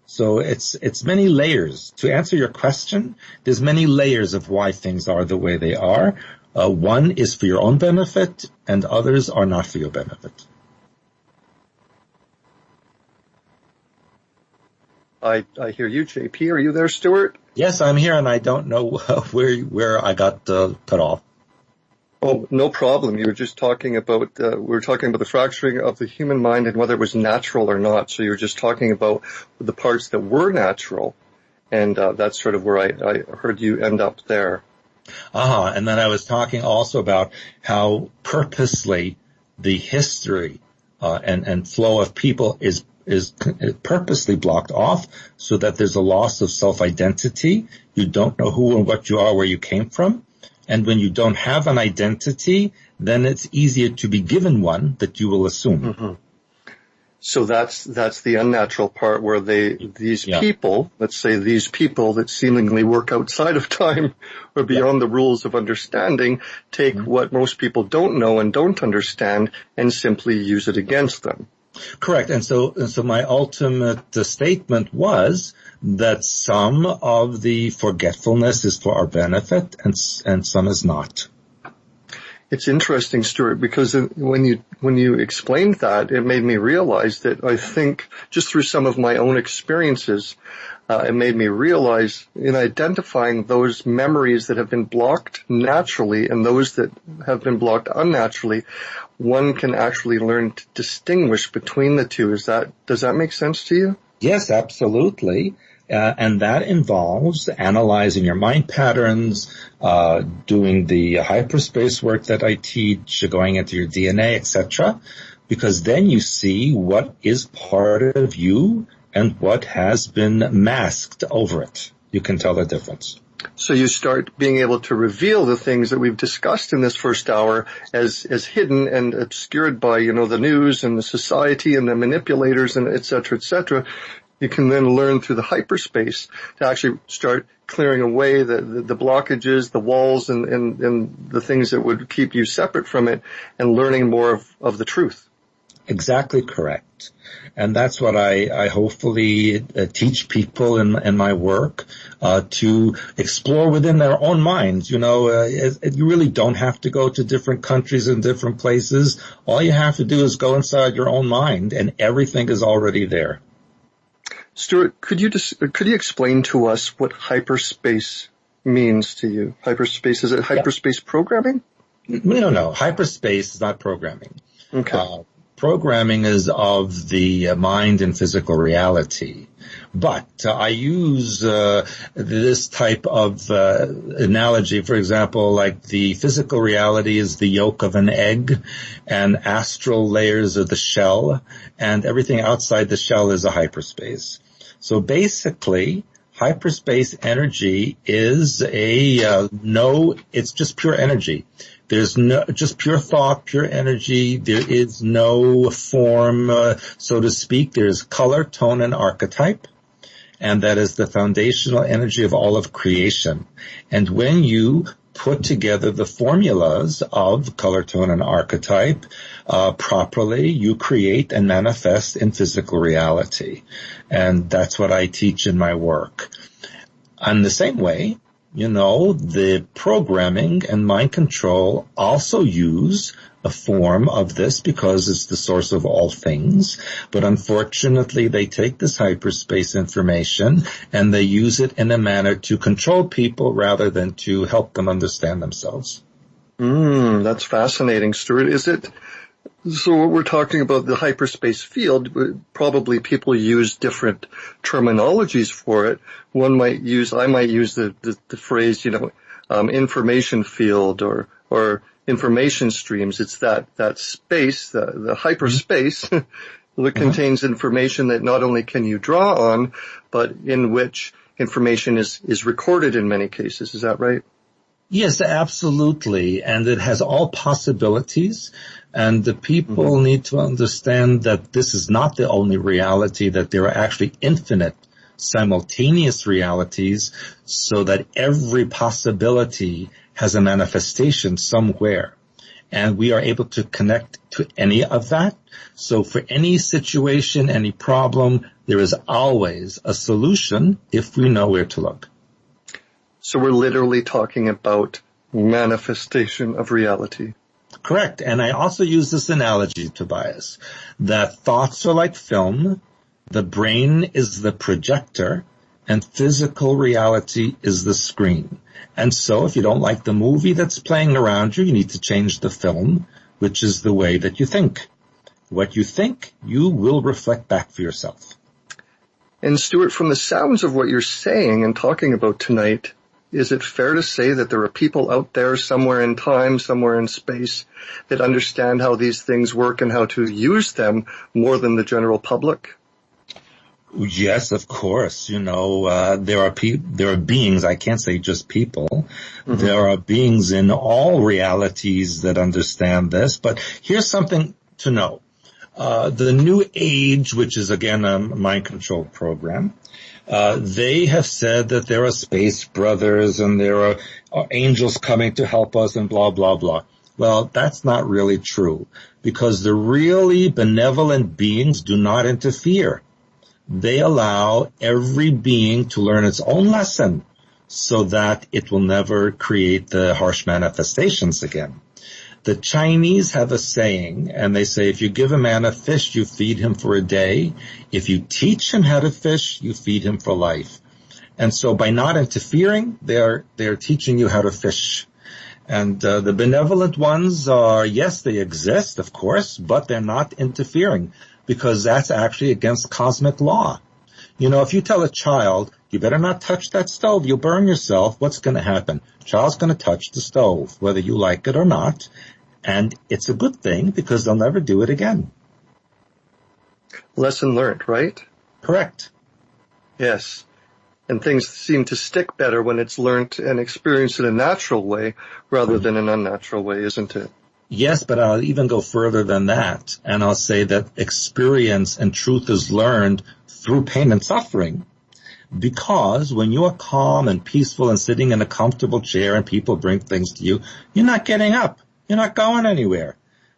So it's many layers. To answer your question, there's many layers of why things are the way they are. One is for your own benefit, and others are not for your benefit. I hear you, JP. Are you there, Stewart? Yes, I'm here, and I don't know where I got cut off. Oh, no problem. You were just talking about, we were talking about the fracturing of the human mind and whether it was natural or not. So you were just talking about the parts that were natural, and that's sort of where I heard you end up there. And then I was talking also about how purposely the history and flow of people is purposely blocked off so that there's a loss of self-identity. You don't know who and what you are, where you came from. And when you don't have an identity, then it's easier to be given one that you will assume. Mm-hmm. So that's the unnatural part where these people, let's say these people that seemingly work outside of time or beyond the rules of understanding, take what most people don't know and don't understand and simply use it against them. Correct. And so my ultimate statement was that some of the forgetfulness is for our benefit and some is not. It's interesting, Stewart, because when you explained that, it made me realize that I think just through some of my own experiences, it made me realize in identifying those memories that have been blocked naturally and those that have been blocked unnaturally, one can actually learn to distinguish between the two. Does that make sense to you? Yes, absolutely. And that involves analyzing your mind patterns, doing the hyperspace work that I teach, going into your DNA, etc., because then you see what is part of you and what has been masked over it. You can tell the difference. So you start being able to reveal the things that we've discussed in this first hour as hidden and obscured by, the news and the society and the manipulators and et cetera, et cetera. You can then learn through the hyperspace to actually start clearing away the blockages, the walls, and the things that would keep you separate from it, and learning more of the truth. Exactly correct. And that's what I hopefully teach people in my work, to explore within their own minds. You really don't have to go to different countries and different places. All you have to do is go inside your own mind, and everything is already there. Stewart, could you explain to us what hyperspace means to you? Hyperspace, is it hyperspace programming? No. Hyperspace is not programming. Okay. Programming is of the mind and physical reality. But I use this type of analogy, for example, like the physical reality is the yolk of an egg, and astral layers of the shell, and everything outside the shell is a hyperspace. So basically, hyperspace energy is it's just pure energy. There's just pure thought, pure energy. There is no form, so to speak. There's color, tone, and archetype. And that is the foundational energy of all of creation. And when you put together the formulas of color, tone, and archetype properly, you create and manifest in physical reality. And that's what I teach in my work. In the same way, the programming and mind control also use a form of this because it's the source of all things. But unfortunately, they take this hyperspace information and they use it in a manner to control people rather than to help them understand themselves. That's fascinating, Stewart. So what we're talking about, the hyperspace field, probably people use different terminologies for it. I might use the phrase, information field or information streams. It's that space, the hyperspace that contains information that not only can you draw on, but in which information is recorded in many cases. Is that right? Yes, absolutely. And it has all possibilities. And the people need to understand that this is not the only reality, that there are actually infinite simultaneous realities, so that every possibility has a manifestation somewhere. And we are able to connect to any of that. So for any situation, any problem, there is always a solution if we know where to look. So we're literally talking about manifestation of reality. Correct. And I also use this analogy, Tobias, that thoughts are like film, the brain is the projector, and physical reality is the screen. And so if you don't like the movie that's playing around you need to change the film, which is the way that you think. What you think, you will reflect back for yourself. And Stewart, from the sounds of what you're saying and talking about tonight, is it fair to say that there are people out there somewhere in time, somewhere in space, that understand how these things work and how to use them more than the general public? Yes, of course. There are beings, I can't say just people. There are beings in all realities that understand this. But here's something to know. The New Age, which is again a mind control program, they have said that there are space brothers and there are angels coming to help us and blah, blah, blah. Well, that's not really true, because the really benevolent beings do not interfere. They allow every being to learn its own lesson so that it will never create the harsh manifestations again. The Chinese have a saying, and they say, if you give a man a fish, you feed him for a day. If you teach him how to fish, you feed him for life. And so by not interfering, they're teaching you how to fish. And the benevolent ones are, yes, they exist, of course, but they're not interfering, because that's actually against cosmic law. You know, if you tell a child, you better not touch that stove, you'll burn yourself, what's going to happen? Child's going to touch the stove, whether you like it or not. And it's a good thing, because they'll never do it again. Lesson learned, right? Correct. Yes. And things seem to stick better when it's learned and experienced in a natural way rather than an unnatural way, isn't it? Yes, but I'll even go further than that. And I'll say that experience and truth is learned through pain and suffering. Because when you are calm and peaceful and sitting in a comfortable chair and people bring things to you, you're not getting up. You're not going anywhere.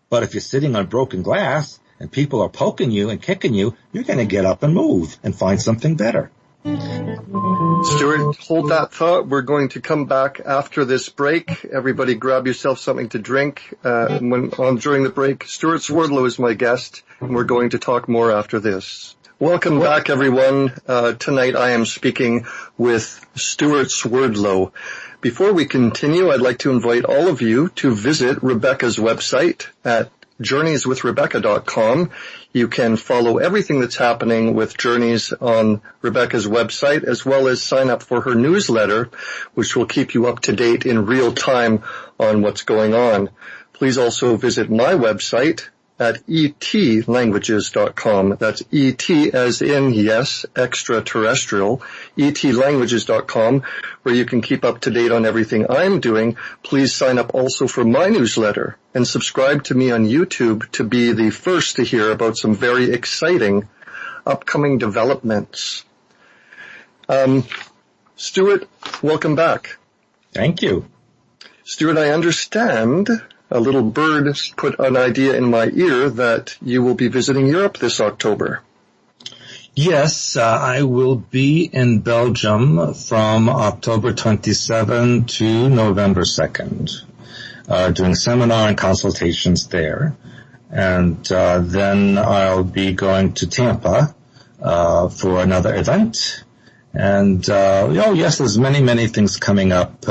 But if you're sitting on broken glass and people are poking you and kicking you, you're going to get up and move and find something better. Stewart, hold that thought. We're going to come back after this break. Everybody grab yourself something to drink. During the break, Stewart Swerdlow is my guest, and we're going to talk more after this. Welcome back, everyone. Tonight I am speaking with Stewart Swerdlow. Before we continue, I'd like to invite all of you to visit Rebecca's website at journeyswithrebecca.com. You can follow everything that's happening with Journeys on Rebecca's website, as well as sign up for her newsletter, which will keep you up to date in real time on what's going on. Please also visit my website at etlanguages.com. That's ET as in, yes, extraterrestrial, etlanguages.com, where you can keep up to date on everything I'm doing. Please sign up also for my newsletter and subscribe to me on YouTube to be the first to hear about some very exciting upcoming developments. Stewart, welcome back. Thank you. Stewart, I understand a little bird put an idea in my ear that you will be visiting Europe this October. Yes, I will be in Belgium from October 27 to November 2nd, doing seminar and consultations there. And then I'll be going to Tampa for another event. And, yes, there's many things coming up.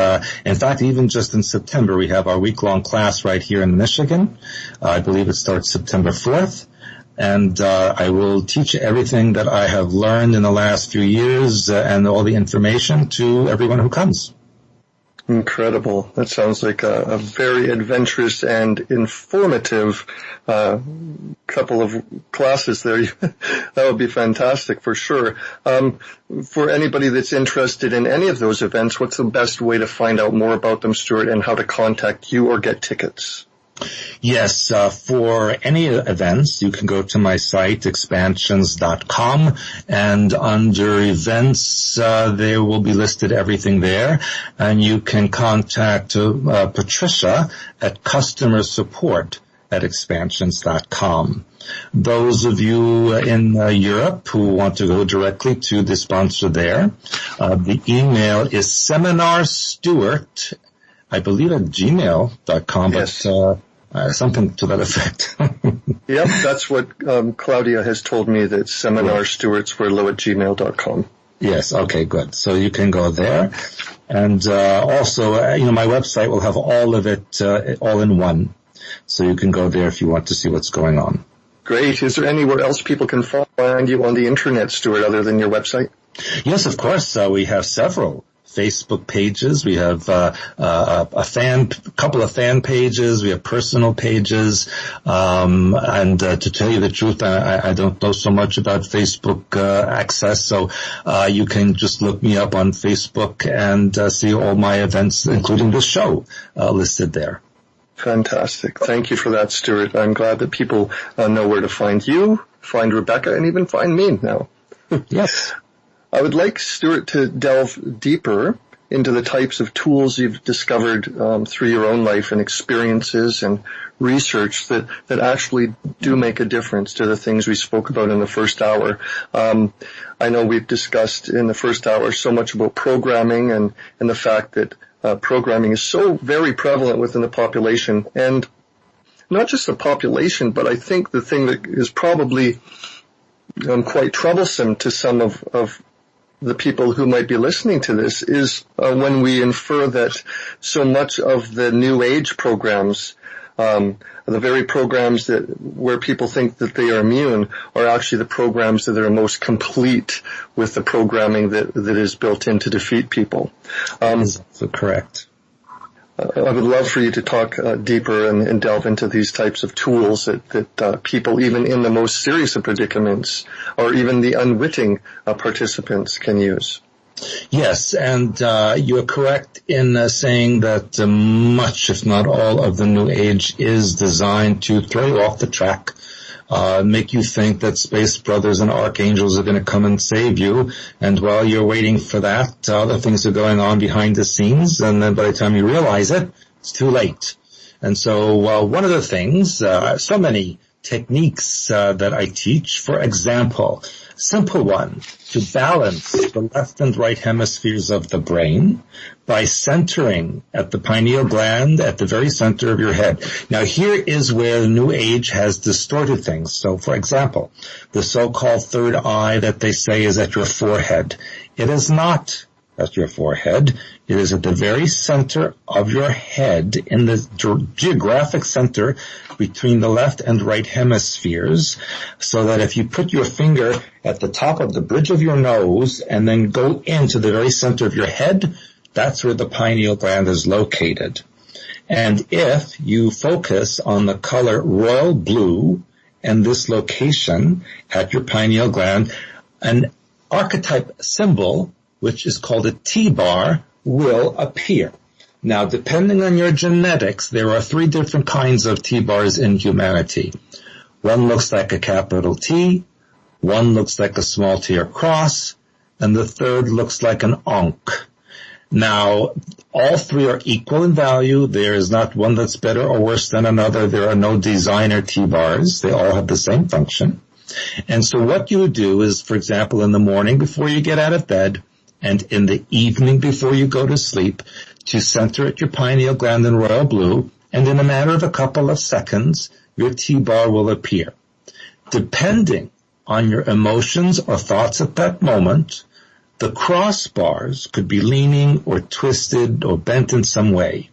In fact, even just in September, we have our week-long class right here in Michigan. I believe it starts September 4th. And I will teach everything that I have learned in the last few years and all the information to everyone who comes. Incredible. That sounds like a very adventurous and informative couple of classes there. That would be fantastic for sure. For anybody that's interested in any of those events, what's the best way to find out more about them, Stewart, and how to contact you or get tickets? Yes, for any events, you can go to my site, expansions.com, and under events, there will be listed everything there, and you can contact Patricia at customer support at expansions.com. Those of you in Europe who want to go directly to the sponsor there, the email is seminarstewart, I believe at gmail.com, yes. But something to that effect. Yep, that's what Claudia has told me, that seminarstewartswerdlow@gmail.com. Yes, okay, good. So you can go there. And also, my website will have all of it all in one. So you can go there if you want to see what's going on. Great. Is there anywhere else people can find you on the internet, Stewart, other than your website? Yes, of course. We have several Facebook pages. We have couple of fan pages. We have personal pages. And to tell you the truth, I don't know so much about Facebook access. So you can just look me up on Facebook and see all my events, including this show, listed there. Fantastic. Thank you for that, Stewart. I'm glad that people know where to find you, find Rebecca, and even find me now. Yes. I would like Stewart to delve deeper into the types of tools you've discovered through your own life and experiences and research that actually do make a difference to the things we spoke about in the first hour. I know we've discussed in the first hour so much about programming and the fact that programming is so very prevalent within the population, and not just the population, but I think the thing that is probably quite troublesome to some of the people who might be listening to this is when we infer that so much of the New Age programs, the very programs where people think that they are immune, are actually the programs that are most complete with the programming that is built in to defeat people. That's correct. I would love for you to talk deeper and delve into these types of tools that people, even in the most serious of predicaments, or even the unwitting participants, can use. Yes, and you're correct in saying that much, if not all, of the New Age is designed to throw you off the track, make you think that space brothers and archangels are going to come and save you, and while you're waiting for that, other things are going on behind the scenes, and then by the time you realize it, it's too late. And so one of the things, so many techniques that I teach, for example, simple one, to balance the left and right hemispheres of the brain by centering at the pineal gland at the very center of your head. Now here is where the New Age has distorted things. So for example, the so-called third eye that they say is at your forehead. It is not at your forehead. It is at the very center of your head, in the geographic center between the left and right hemispheres, so that if you put your finger at the top of the bridge of your nose and then go into the very center of your head, that's where the pineal gland is located. And if you focus on the color royal blue and this location at your pineal gland, an archetype symbol, which is called a T-bar, will appear. Now, depending on your genetics, there are 3 different kinds of T-bars in humanity. One looks like a capital T, one looks like a small T or cross, and the third looks like an Ankh. Now, all 3 are equal in value. There is not one that's better or worse than another. There are no designer T-bars. They all have the same function. And so what you would do is, for example, in the morning before you get out of bed, and in the evening before you go to sleep, to center at your pineal gland in royal blue, and in a matter of a couple of seconds, your T-bar will appear. Depending on your emotions or thoughts at that moment, the crossbars could be leaning or twisted or bent in some way.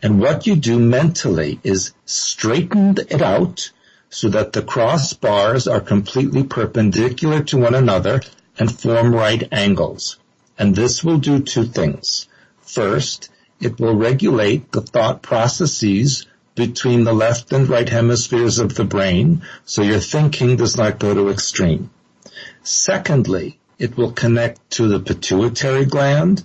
And what you do mentally is straighten it out so that the crossbars are completely perpendicular to one another and form right angles. And this will do 2 things. First, it will regulate the thought processes between the left and right hemispheres of the brain, so your thinking does not go to extreme. Secondly, it will connect to the pituitary gland,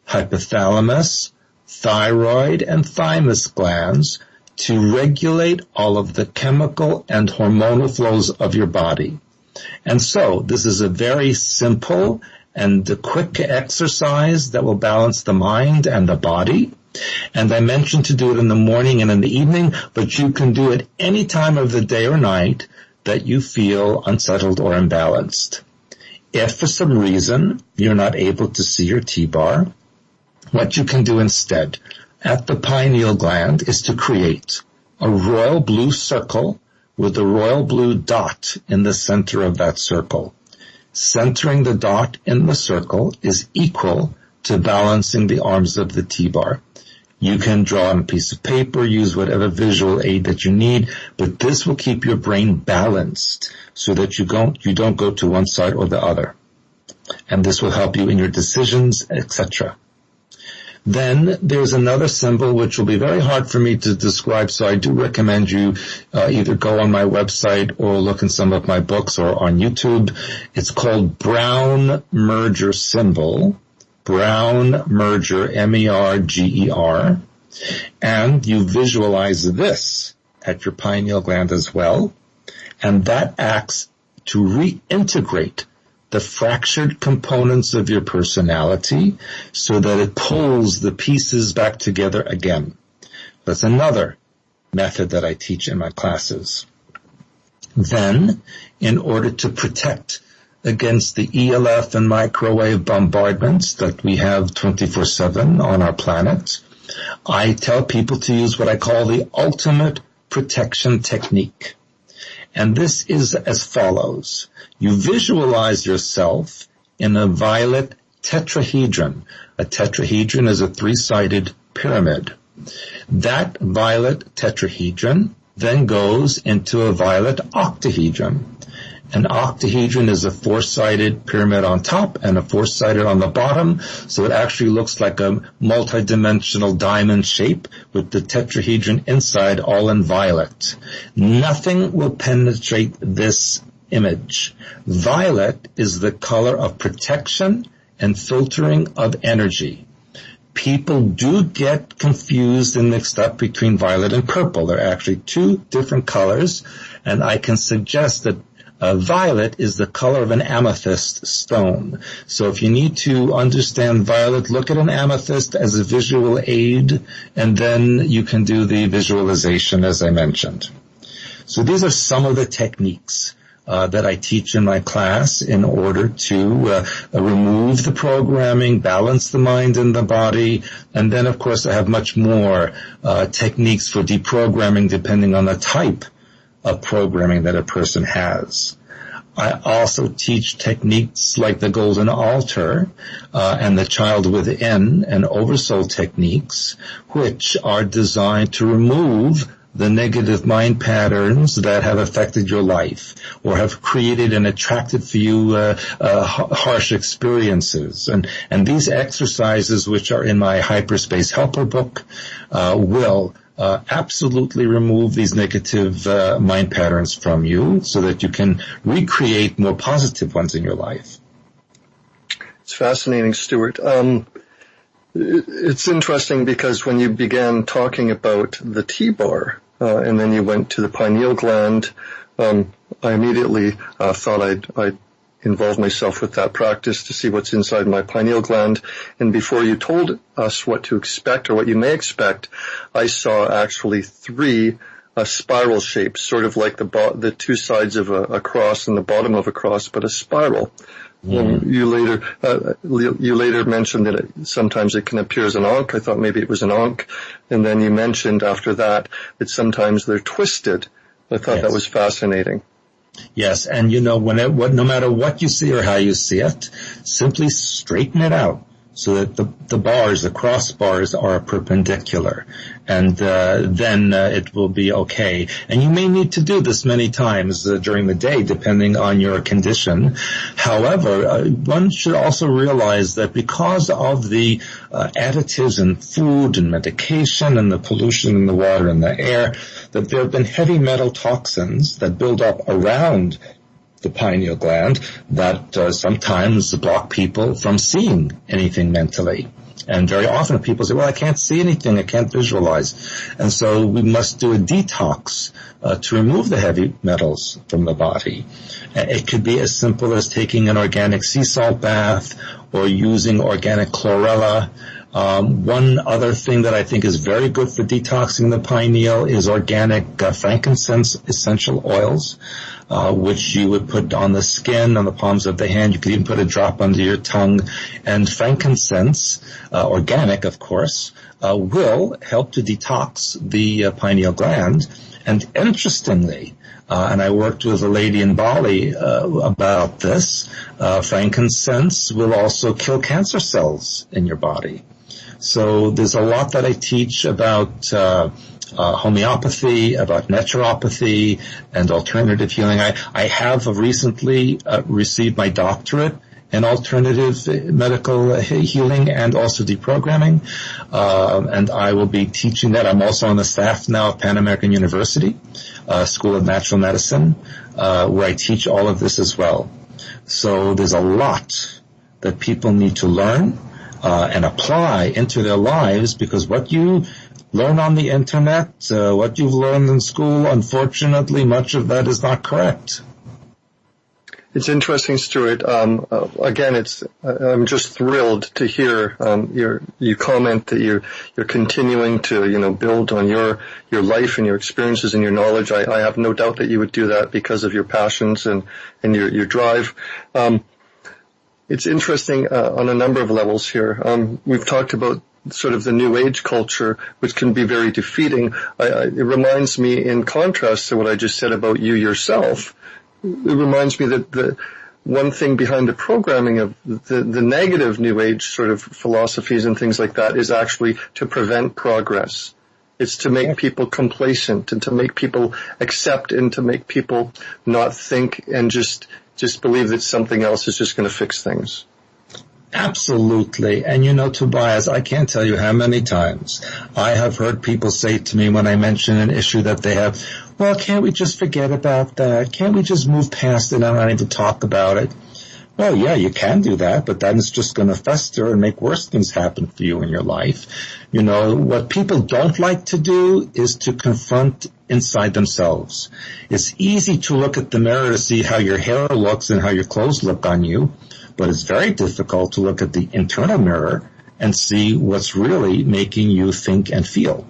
hypothalamus, thyroid, and thymus glands to regulate all of the chemical and hormonal flows of your body. And so this is a very simple and a quick exercise that will balance the mind and the body. And I mentioned to do it in the morning and in the evening, but you can do it any time of the day or night that you feel unsettled or imbalanced. If for some reason you're not able to see your T-bar, what you can do instead at the pineal gland is to create a royal blue circle with a royal blue dot in the center of that circle. Centering the dot in the circle is equal to balancing the arms of the T-bar. You can draw on a piece of paper, use whatever visual aid that you need, but this will keep your brain balanced so that you don't go to one side or the other. And this will help you in your decisions, etc. Then there's another symbol which will be very hard for me to describe, so I do recommend you either go on my website or look in some of my books or on YouTube. It's called Brown Merger symbol. Brown Merger, M-E-R-G-E-R. And you visualize this at your pineal gland as well, and that acts to reintegrate the fractured components of your personality so that it pulls the pieces back together again. That's another method that I teach in my classes. Then, in order to protect against the ELF and microwave bombardments that we have 24/7 on our planet, I tell people to use what I call the ultimate protection technique. And this is as follows. You visualize yourself in a violet tetrahedron. A tetrahedron is a three-sided pyramid. That violet tetrahedron then goes into a violet octahedron. An octahedron is a four-sided pyramid on top and a four-sided on the bottom, so it actually looks like a multi-dimensional diamond shape with the tetrahedron inside all in violet. Nothing will penetrate this image. Violet is the color of protection and filtering of energy. People do get confused and mixed up between violet and purple. They're actually two different colors, and I can suggest that violet is the color of an amethyst stone. So if you need to understand violet, look at an amethyst as a visual aid, and then you can do the visualization as I mentioned. So these are some of the techniques that I teach in my class in order to remove the programming, balance the mind and the body, and then of course I have much more techniques for deprogramming depending on the type of programming that a person has. I also teach techniques like the golden altar and the child within and oversoul techniques, which are designed to remove the negative mind patterns that have affected your life or have created and attracted for you harsh experiences. And these exercises, which are in my Hyperspace Helper book, will absolutely remove these negative mind patterns from you so that you can recreate more positive ones in your life. It's fascinating, Stewart. It's interesting because when you began talking about the T-bar, and then you went to the pineal gland, I immediately thought I'd involve myself with that practice to see what's inside my pineal gland. And before you told us what to expect or what you may expect, I saw actually three spiral shapes, sort of like the two sides of a cross and the bottom of a cross, but a spiral. Mm-hmm. You later mentioned that sometimes it can appear as an ankh. I thought maybe it was an ankh. And then you mentioned after that sometimes they're twisted. I thought that was fascinating. Yes, and no matter what you see or how you see it, simply straighten it out so that the crossbars are perpendicular, and then it will be okay. And you may need to do this many times during the day, depending on your condition. However, one should also realize that because of the additives in food and medication and the pollution in the water and the air, that there have been heavy metal toxins that build up around the pineal gland that sometimes block people from seeing anything mentally. And very often people say, well, I can't see anything, I can't visualize. And so we must do a detox to remove the heavy metals from the body. It could be as simple as taking an organic sea salt bath or using organic chlorella. One other thing that I think is very good for detoxing the pineal is organic frankincense essential oils, which you would put on the skin, on the palms of the hand. You could even put a drop under your tongue. And frankincense, organic of course, will help to detox the pineal gland. And interestingly, and I worked with a lady in Bali about this, frankincense will also kill cancer cells in your body. So there's a lot that I teach about homeopathy, about naturopathy, and alternative healing. I have recently received my doctorate in alternative medical healing and also deprogramming, and I will be teaching that. I'm also on the staff now of Pan American University, School of Natural Medicine, where I teach all of this as well. So there's a lot that people need to learn and apply into their lives, because what you learn on the internet, what you've learned in school, unfortunately, much of that is not correct. It's interesting, Stewart. Again, I'm just thrilled to hear you comment that you're continuing to build on your life and your experiences and your knowledge. I have no doubt that you would do that because of your passions and your drive. It's interesting on a number of levels here. We've talked about sort of the New Age culture, which can be very defeating. It reminds me, in contrast to what I just said about you yourself, it reminds me that the one thing behind the programming of the negative New Age sort of philosophies and things like that is actually to prevent progress. It's to make people complacent and to make people accept and to make people not think and just believe that something else is just going to fix things. Absolutely. And Tobias, I can't tell you how many times I have heard people say to me when I mention an issue that they have, well, can't we just forget about that? Can't we just move past it and not even talk about it? Well, yeah, you can do that, but then it's just going to fester and make worse things happen for you in your life. What people don't like to do is to confront inside themselves. It's easy to look at the mirror to see how your hair looks and how your clothes look on you, but it's very difficult to look at the internal mirror and see what's really making you think and feel.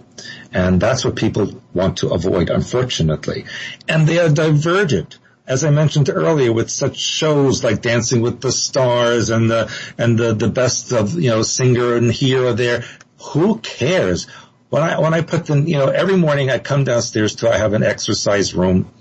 And that's what people want to avoid, unfortunately. And they are diverted, as I mentioned earlier, with such shows like Dancing with the Stars and the best of, singer and here or there. Who cares? When I put them, every morning I come downstairs I have an exercise room,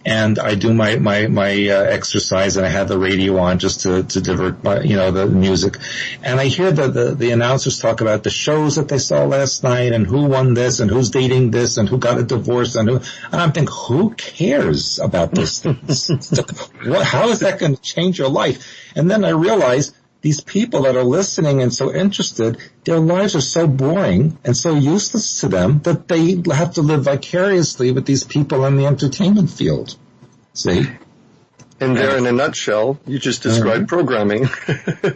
and I do my exercise, and I have the radio on just to divert my, the music. And I hear the announcers talk about the shows that they saw last night and who won this and who's dating this and who got a divorce and I'm thinking, who cares about those things? How is that going to change your life? And then I realize these people that are listening and so interested, their lives are so boring and so useless to them that they have to live vicariously with these people in the entertainment field. See? And there, in a nutshell, you just described programming.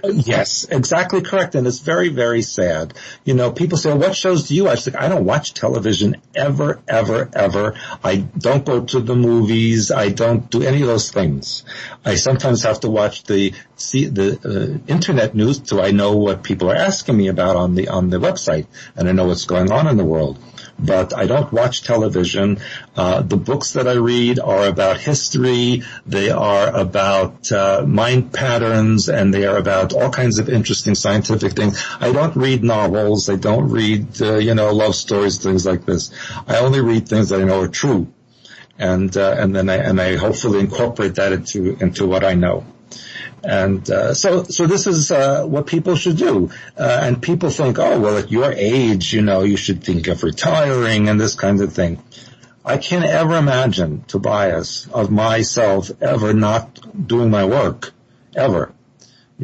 Yes, exactly correct. And it's very, very sad. People say, well, what shows do you watch? I don't watch television ever, ever, ever. I don't go to the movies. I don't do any of those things. I sometimes have to watch the internet news so I know what people are asking me about on the website, and I know what's going on in the world. But I don't watch television. The books that I read are about history. They are about mind patterns, and they are about all kinds of interesting scientific things. I don't read novels. I don't read, love stories, things like this. I only read things that I know are true, and then I hopefully incorporate that into what I know. And so this is what people should do. And people think, oh, well, at your age, you should think of retiring and this kind of thing. I can't ever imagine, Tobias, of myself ever not doing my work, ever,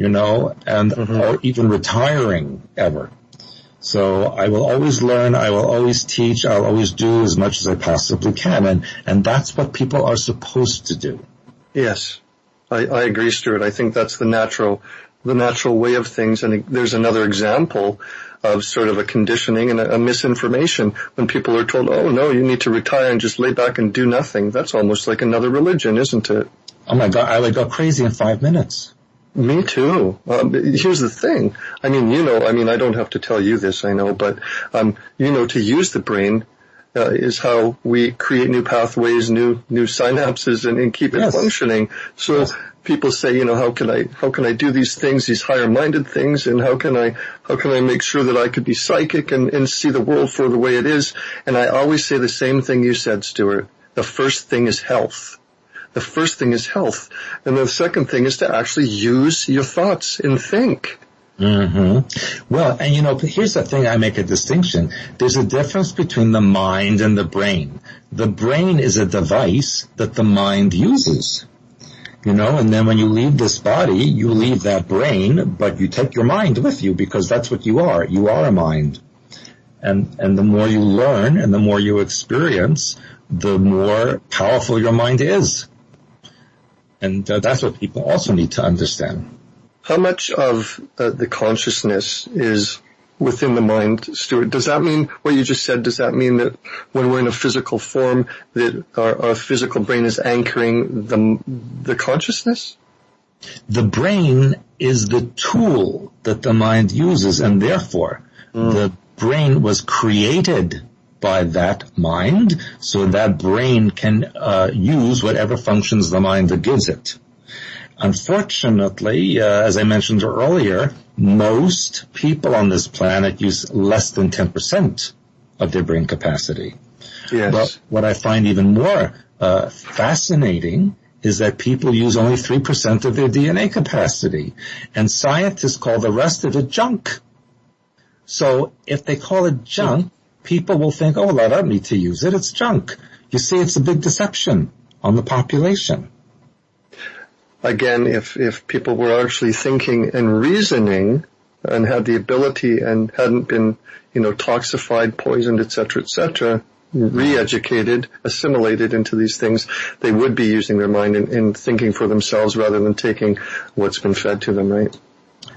or even retiring, ever. So I will always learn, I will always teach, I'll always do as much as I possibly can. And that's what people are supposed to do. Yes. I agree, Stewart. I think that's the natural way of things. And there's another example of sort of a conditioning and a misinformation when people are told, oh, no, you need to retire and just lay back and do nothing. That's almost like another religion, isn't it? Oh, my God. I would go crazy in 5 minutes. Me too. Here's the thing. I don't have to tell you this, I know, but, to use the brain is how we create new pathways, new synapses, and keep it functioning. So people say, how can I do these things, these higher-minded things, and how can I make sure that I could be psychic and see the world for the way it is? And I always say the same thing you said, Stewart. The first thing is health. The first thing is health. And the second thing is to actually use your thoughts and think. Mm-hmm. Well, and here's the thing, I make a distinction. There's a difference between the mind and the brain. The brain is a device that the mind uses. And then when you leave this body, you leave that brain, but you take your mind with you because that's what you are. You are a mind. And the more you learn and the more you experience, the more powerful your mind is. And that's what people also need to understand. How much of the consciousness is within the mind, Stewart. Does that mean what you just said? Does that mean that when we're in a physical form, that our physical brain is anchoring the consciousness? The brain is the tool that the mind uses, and therefore the brain was created by that mind, so that brain can use whatever functions the mind that gives it. Unfortunately, as I mentioned earlier, most people on this planet use less than 10% of their brain capacity. Yes. But what I find even more fascinating is that people use only 3% of their DNA capacity, and scientists call the rest of it junk. So if they call it junk, people will think, oh, well, I don't need to use it, it's junk. You see, it's a big deception on the population. Again, if people were actually thinking and reasoning and had the ability and hadn't been, toxified, poisoned, et cetera, re-educated, assimilated into these things, they would be using their mind in thinking for themselves rather than taking what's been fed to them, right?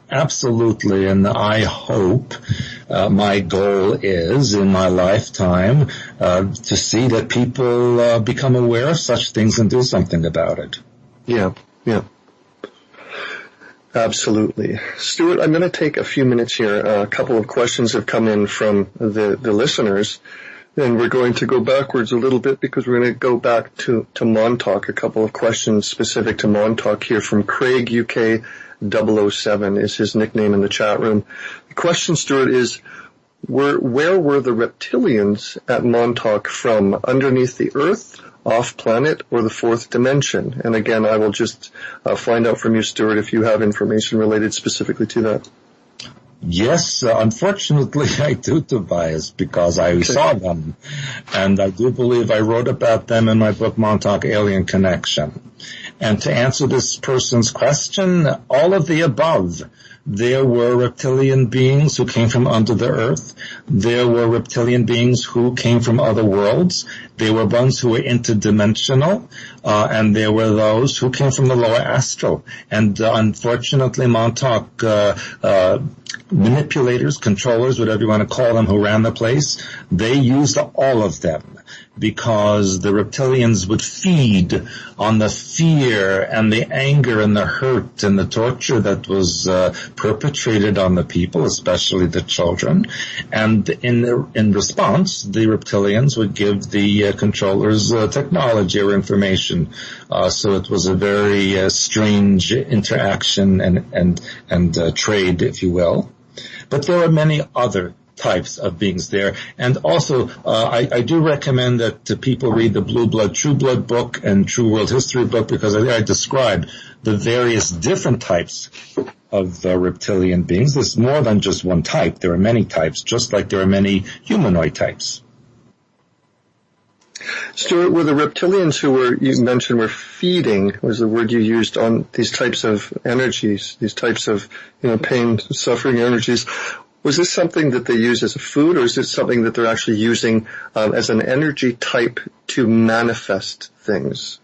Absolutely, and I hope my goal is in my lifetime to see that people become aware of such things and do something about it. Yeah. Absolutely. Stewart, I'm going to take a few minutes here. A couple of questions have come in from the listeners, and we're going to go backwards a little bit because we're going to go back to Montauk. A couple of questions specific to Montauk here from Craig UK 007 is his nickname in the chat room. The question, Stewart, is where were the reptilians at Montauk from? Underneath the earth, off planet, or the fourth dimension? And again, I will just find out from you, Stewart, if you have information related specifically to that. Yes, unfortunately I do, Tobias, because I saw them, and I do believe I wrote about them in my book, Montauk Alien Connection. And to answer this person's question, all of the above. There were reptilian beings who came from under the earth. There were reptilian beings who came from other worlds. There were ones who were interdimensional, and there were those who came from the lower astral. And unfortunately, Montauk manipulators, controllers, whatever you want to call them, who ran the place, they used all of them, because the reptilians would feed on the fear and the anger and the hurt and the torture that was perpetrated on the people, especially the children. And in response, the reptilians would give the controllers technology or information. So it was a very strange interaction and trade, if you will. But there are many other types of beings there. And also, I do recommend that people read the Blue Blood, True Blood book and True World History book, because I describe the various different types of reptilian beings. There's more than just one type. There are many types, just like there are many humanoid types. Stewart, were the reptilians you mentioned were feeding, was the word you used, on these types of energies, these types of, pain, suffering energies? Was this something that they use as a food, or is it something that they're actually using as an energy type to manifest things?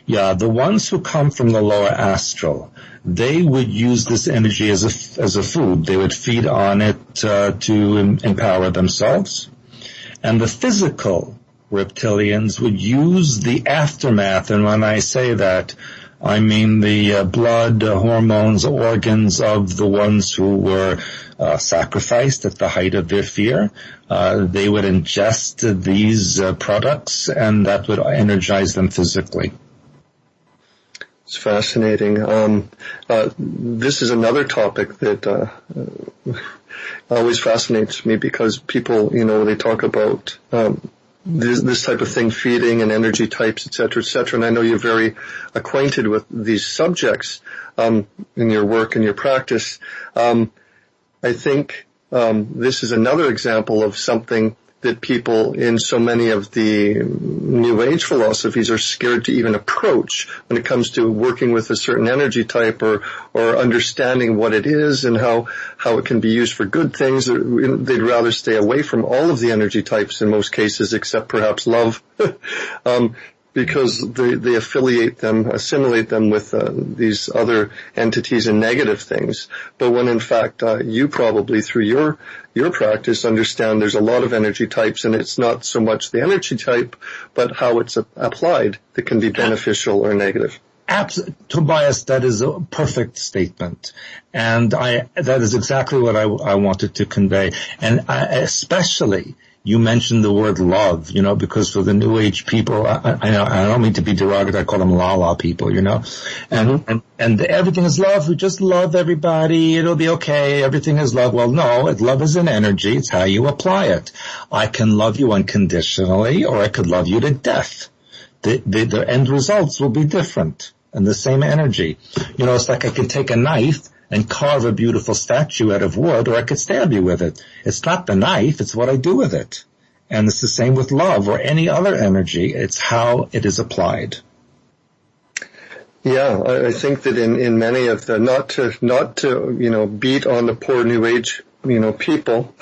Yeah, the ones who come from the lower astral, they would use this energy as a food. They would feed on it to empower themselves. And the physical reptilians would use the aftermath, and when I say that, I mean the blood, hormones, organs of the ones who were sacrificed at the height of their fear. They would ingest these products, and that would energize them physically. It's fascinating. This is another topic that always fascinates me, because people, they talk about this type of thing, feeding and energy types, et cetera, and I know you're very acquainted with these subjects in your work and your practice. I think this is another example of something that people in so many of the New Age philosophies are scared to even approach when it comes to working with a certain energy type or understanding what it is and how it can be used for good things. They'd rather stay away from all of the energy types in most cases, except perhaps love. because they assimilate them with these other entities and negative things. But when in fact you probably through your practice understand there's a lot of energy types, and it's not so much the energy type, but how it's applied that can be beneficial or negative. Tobias, that is a perfect statement, and that is exactly what I wanted to convey. And especially, you mentioned the word love, because for the New Age people, I don't mean to be derogatory, I call them la people, and everything is love. We just love everybody. It'll be okay. Everything is love. Well, no, love is an energy. It's how you apply it. I can love you unconditionally, or I could love you to death. The end results will be different, and the same energy. It's like I can take a knife and carve a beautiful statue out of wood, or I could stab you with it. It's not the knife, it's what I do with it. And it's the same with love or any other energy. It's how it is applied. Yeah, I think that in many of the, not to beat on the poor New Age people.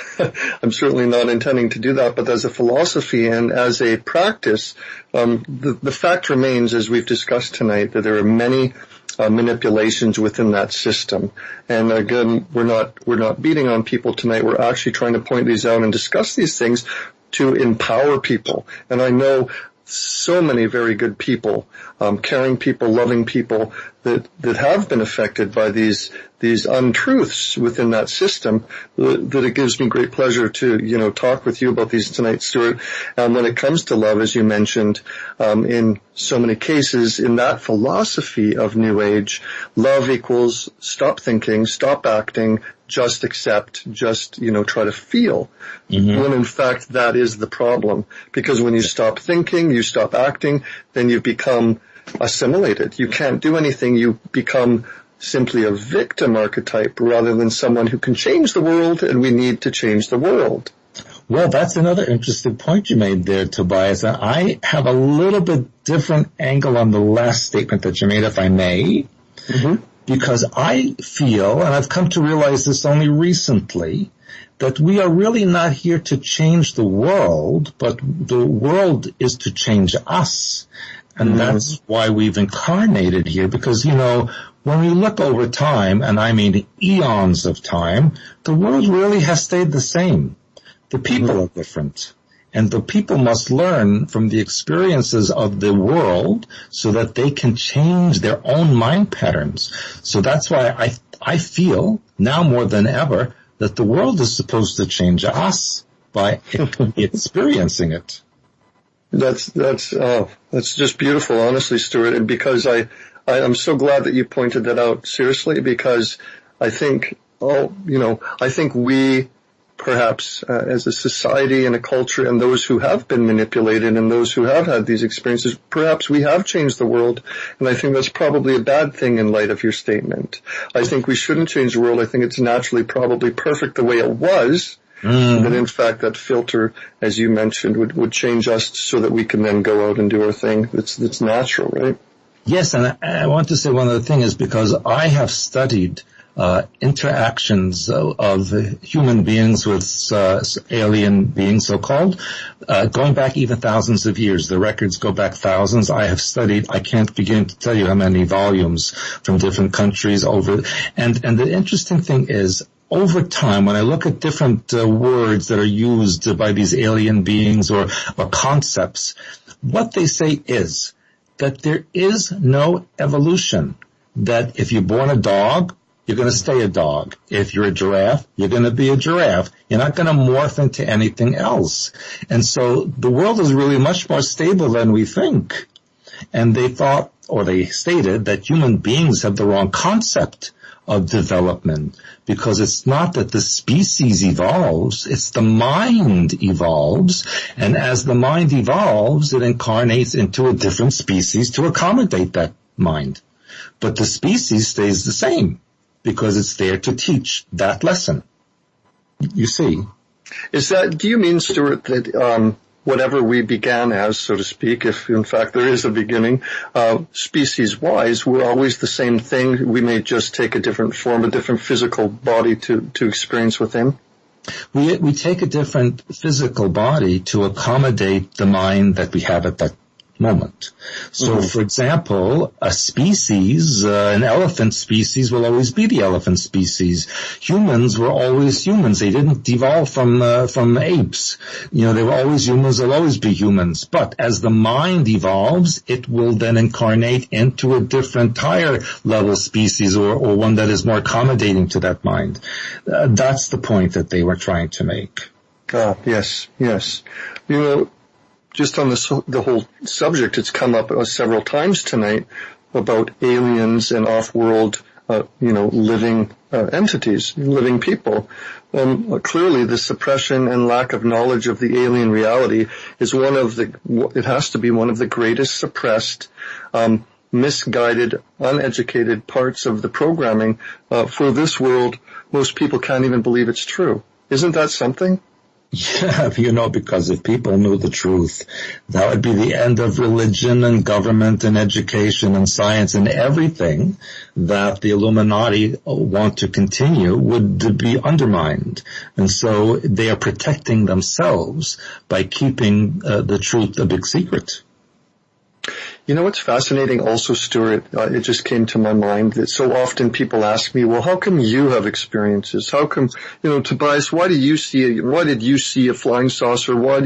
I'm certainly not intending to do that, but as a philosophy and as a practice, the fact remains, as we've discussed tonight, that there are many manipulations within that system. And again, we're not beating on people tonight. We're actually trying to point these out and discuss these things to empower people. And I know so many very good people, caring people, loving people that have been affected by these untruths within that system, that it gives me great pleasure to, talk with you about these tonight, Stewart. When it comes to love, as you mentioned, in so many cases, in that philosophy of New Age, love equals stop thinking, stop acting, just accept, just, try to feel. Mm-hmm. When in fact that is the problem. Because when you stop thinking, you stop acting, then you become assimilated. You can't do anything. You become simply a victim archetype rather than someone who can change the world, and we need to change the world. Well, that's another interesting point you made there, Tobias. I have a little bit different angle on the last statement that you made, if I may. Mm-hmm. Because I feel, and I've come to realize this only recently, that we are really not here to change the world, but the world is to change us. And that's why we've incarnated here, because, when we look over time, and I mean eons of time, the world really has stayed the same. The people are different. And the people must learn from the experiences of the world so that they can change their own mind patterns. So that's why I feel now more than ever that the world is supposed to change us by experiencing it. That's just beautiful, honestly, Stewart. And because I'm so glad that you pointed that out seriously, because I think, I think we, perhaps as a society and a culture, and those who have been manipulated and those who have had these experiences, perhaps we have changed the world. And I think that's probably a bad thing in light of your statement. I think we shouldn't change the world. I think it's naturally probably perfect the way it was. But in fact, that filter, as you mentioned, would change us so that we can then go out and do our thing. That's natural, right? Yes, and I want to say one other thing is because I have studied interactions of human beings with alien beings, so-called, going back even thousands of years. The records go back thousands. I have studied, I can't begin to tell you how many volumes from different countries over. And the interesting thing is, over time, when I look at different words that are used by these alien beings or concepts, what they say is that there is no evolution. That if you're born a dog, you're going to stay a dog. If you're a giraffe, you're going to be a giraffe. You're not going to morph into anything else. And so the world is really much more stable than we think. And they thought, or they stated, that human beings have the wrong concept of development, because it's not that the species evolves, it's the mind evolves, and as the mind evolves, it incarnates into a different species to accommodate that mind. But the species stays the same, because it's there to teach that lesson. You see? Do you mean, Stewart, that whatever we began as, so to speak, if in fact there is a beginning, species-wise, we're always the same thing. We may just take a different form, a different physical body to experience within? We take a different physical body to accommodate the mind that we have at that moment. So, for example, a species, an elephant species will always be the elephant species. Humans were always humans. They didn't devolve from apes. They were always humans. They'll always be humans. But as the mind evolves, it will then incarnate into a different higher level species or one that is more accommodating to that mind. That's the point that they were trying to make. Yes. Just on the whole subject, it's come up several times tonight about aliens and off-world, living entities, living people. Clearly, the suppression and lack of knowledge of the alien reality is it has to be one of the greatest suppressed, misguided, uneducated parts of the programming for this world. Most people can't even believe it's true. Isn't that something? Yeah, because if people knew the truth, that would be the end of religion and government and education and science, and everything that the Illuminati want to continue would be undermined. And so they are protecting themselves by keeping the truth a big secret. What's fascinating also, Stewart, it just came to my mind that so often people ask me, well, how come you have experiences? How come, Tobias, why did you see a flying saucer? Why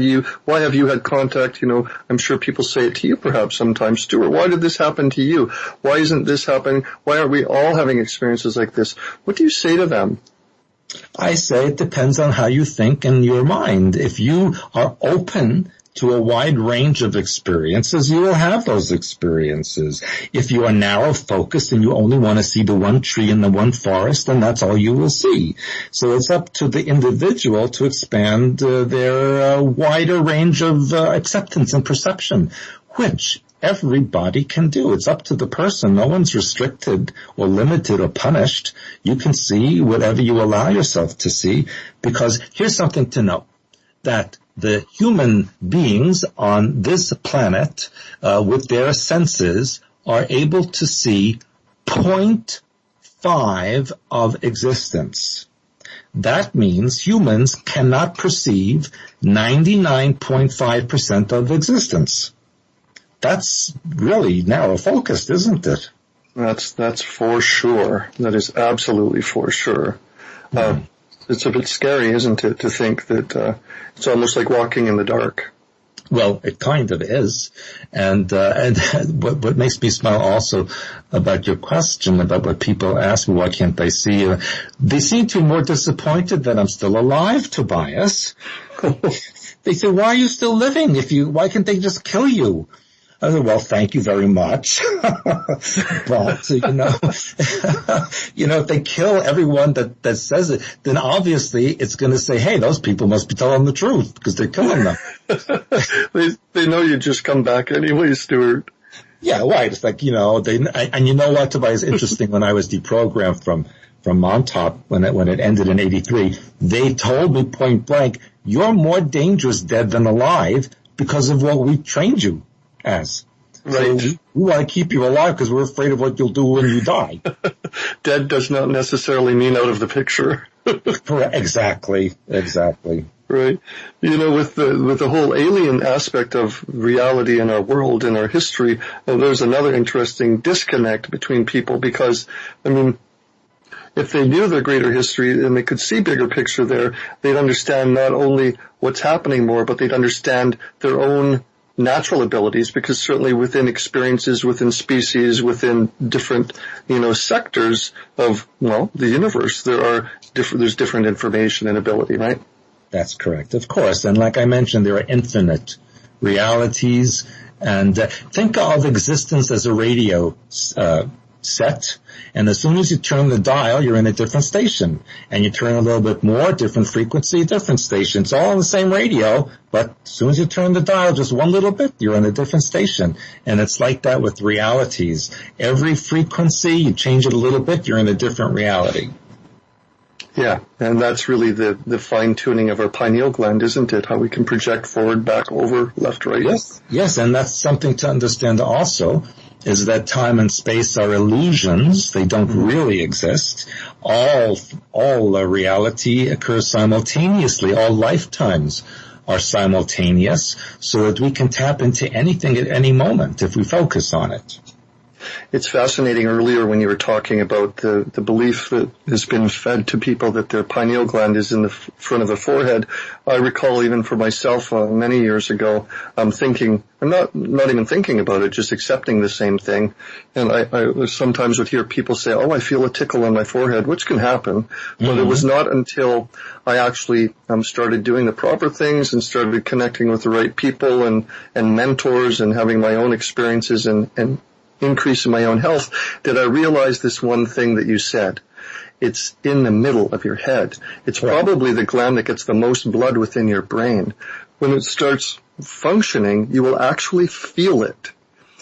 have you had contact? I'm sure people say it to you perhaps sometimes. Stewart, why did this happen to you? Why isn't this happening? Why aren't we all having experiences like this? What do you say to them? I say it depends on how you think in your mind. If you are open to a wide range of experiences, you will have those experiences. If you are narrow focused and you only want to see the one tree in the one forest, then that's all you will see. So it's up to the individual to expand their wider range of acceptance and perception, which everybody can do. It's up to the person. No one's restricted or limited or punished. You can see whatever you allow yourself to see, because here's something to know, that the human beings on this planet, with their senses, are able to see 0.5 of existence. That means humans cannot perceive 99.5% of existence. That's really narrow focused, isn't it? That's for sure. That is absolutely for sure. It's a bit scary, isn't it, to think that it's almost like walking in the dark. Well, it kind of is. And what makes me smile also about your question about what people ask me, why can't they see you? They seem to be more disappointed that I'm still alive, Tobias. They say, why are you still living? Why can't they just kill you? I said, well, thank you very much. But, if they kill everyone that says it, then obviously it's going to say, hey, those people must be telling the truth because they're killing them. They know you just come back anyway, Stewart. Yeah, right. It's like, and you know what, Tobias, interesting, when I was deprogrammed from Montauk, when it ended in 83, they told me point blank, you're more dangerous dead than alive because of what we trained you as. Right. So we want to keep you alive because we're afraid of what you'll do when you die. Dead does not necessarily mean out of the picture. Correct. Exactly. Right. With the whole alien aspect of reality in our world, in our history, there's another interesting disconnect between people because, if they knew the greater history and they could see bigger picture there, they'd understand not only what's happening more, but they'd understand their own natural abilities, because certainly within experiences, within species, within different, sectors of, the universe, there's different information and ability, right? That's correct, of course. And like I mentioned, there are infinite realities. And think of existence as a radio set. And as soon as you turn the dial, you're in a different station. And you turn a little bit more, different frequency, different station. It's all on the same radio, but as soon as you turn the dial just one little bit, you're in a different station. And it's like that with realities. Every frequency, you change it a little bit, you're in a different reality. Yeah, and that's really the fine-tuning of our pineal gland, isn't it? How we can project forward, back, over, left, right. Yes, and that's something to understand also, is that time and space are illusions. They don't really exist. All reality occurs simultaneously. All lifetimes are simultaneous so that we can tap into anything at any moment if we focus on it. It's fascinating earlier when you were talking about the belief that has been fed to people that their pineal gland is in the front of the forehead. I recall even for myself many years ago, I'm not even thinking about it, just accepting the same thing. And I sometimes would hear people say, oh, I feel a tickle on my forehead, which can happen. But it was not until I actually started doing the proper things and started connecting with the right people and mentors and having my own experiences and increase in my own health, did I realize this one thing that you said. It's in the middle of your head. It's probably the gland that gets the most blood within your brain. When it starts functioning, you will actually feel it.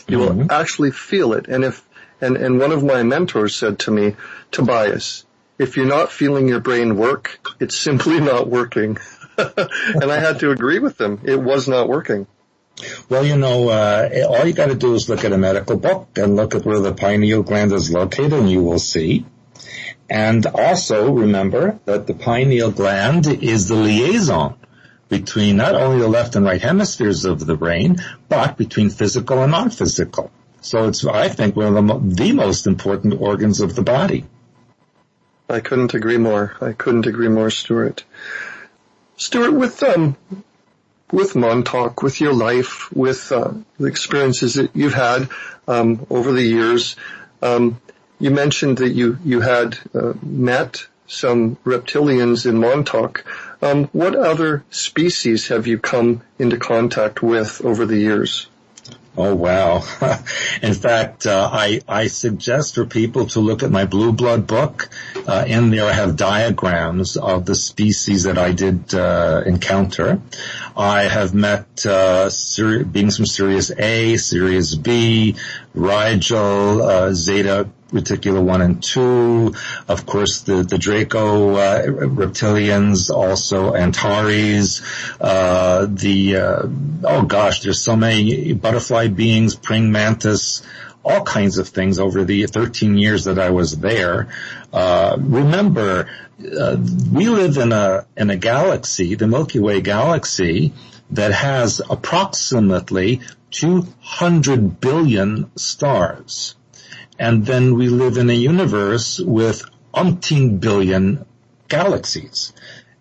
You will actually feel it. And one of my mentors said to me, Tobias, if you're not feeling your brain work, it's simply not working. And I had to agree with him. It was not working. Well, all you got to do is look at a medical book and look at where the pineal gland is located, and you will see. And also remember that the pineal gland is the liaison between not only the left and right hemispheres of the brain, but between physical and non-physical. So it's, I think, one of the most important organs of the body. I couldn't agree more. Stewart. Stewart, with Montauk, with your life, with the experiences that you've had over the years, you mentioned that you had met some reptilians in Montauk. What other species have you come into contact with over the years? Oh, wow. In fact, I suggest for people to look at my Blue Blood book. In there I have diagrams of the species that I did encounter. I have met beings from Sirius A, Sirius B, Rigel, Zeta Reticula 1 and 2, of course the Draco reptilians, also Antares, there's so many butterfly beings, praying mantis, all kinds of things over the 13 years that I was there. Remember, we live in a galaxy, the Milky Way galaxy, that has approximately 200 billion stars. And then we live in a universe with umpteen billion galaxies.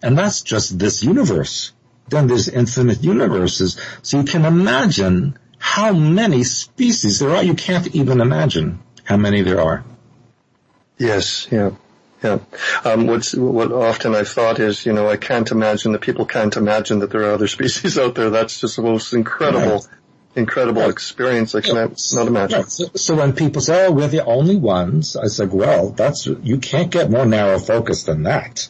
And that's just this universe. Then there's infinite universes. So you can imagine how many species there are. You can't even imagine how many there are. Yes, yeah. What often I've thought is, I can't imagine that people can't imagine that there are other species out there. That's just the most incredible experience I cannot not imagine. Right. So when people say, oh, we're the only ones, I said, well, you can't get more narrow focus than that.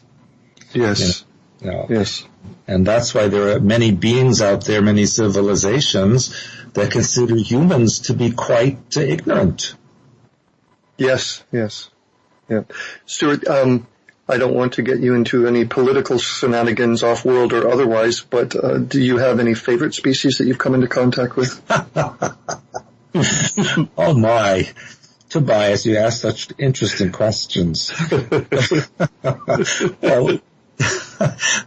Yes. Yes. And that's why there are many beings out there, many civilizations that consider humans to be quite ignorant. Yes. Yeah. Stewart, I don't want to get you into any political shenanigans off-world or otherwise, but do you have any favorite species that you've come into contact with? Oh, my. Tobias, you ask such interesting questions.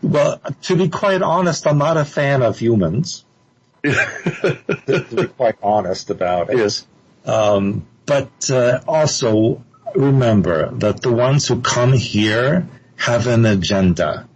Well, to be quite honest, I'm not a fan of humans. To be quite honest about it. Yes. But also, remember that the ones who come here have an agenda.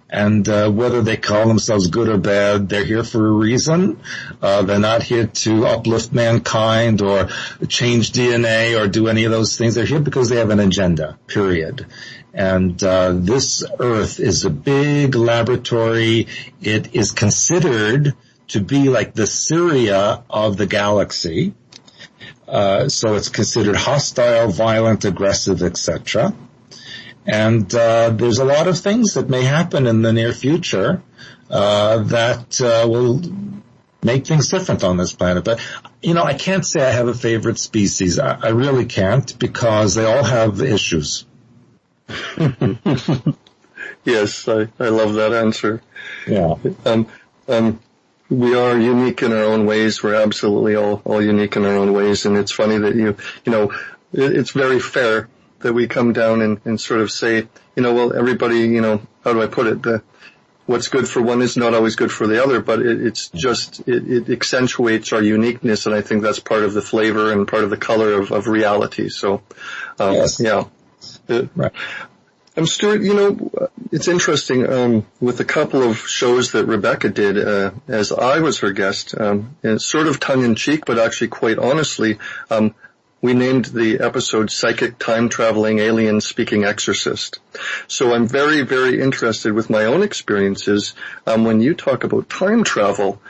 And whether they call themselves good or bad, they're here for a reason. They're not here to uplift mankind or change DNA or do any of those things. They're here because they have an agenda, period. And this Earth is a big laboratory. It is considered to be like the Syria of the galaxy. So it's considered hostile, violent, aggressive, etc. And there's a lot of things that may happen in the near future that will make things different on this planet. But, I can't say I have a favorite species. I really can't, because they all have issues. Yes, I love that answer. Yeah. We are unique in our own ways. We're absolutely all unique in our own ways. And it's funny that it's very fair that we come down and sort of say, well, everybody, how do I put it? what's good for one is not always good for the other, but it accentuates our uniqueness, and I think that's part of the flavor and part of the color of reality. So, yes. Yeah. Right. Stewart, it's interesting, with a couple of shows that Rebecca did, as I was her guest, and it's sort of tongue-in-cheek, but actually quite honestly, we named the episode Psychic Time Traveling Alien Speaking Exorcist. So I'm very, very interested with my own experiences, when you talk about time travel,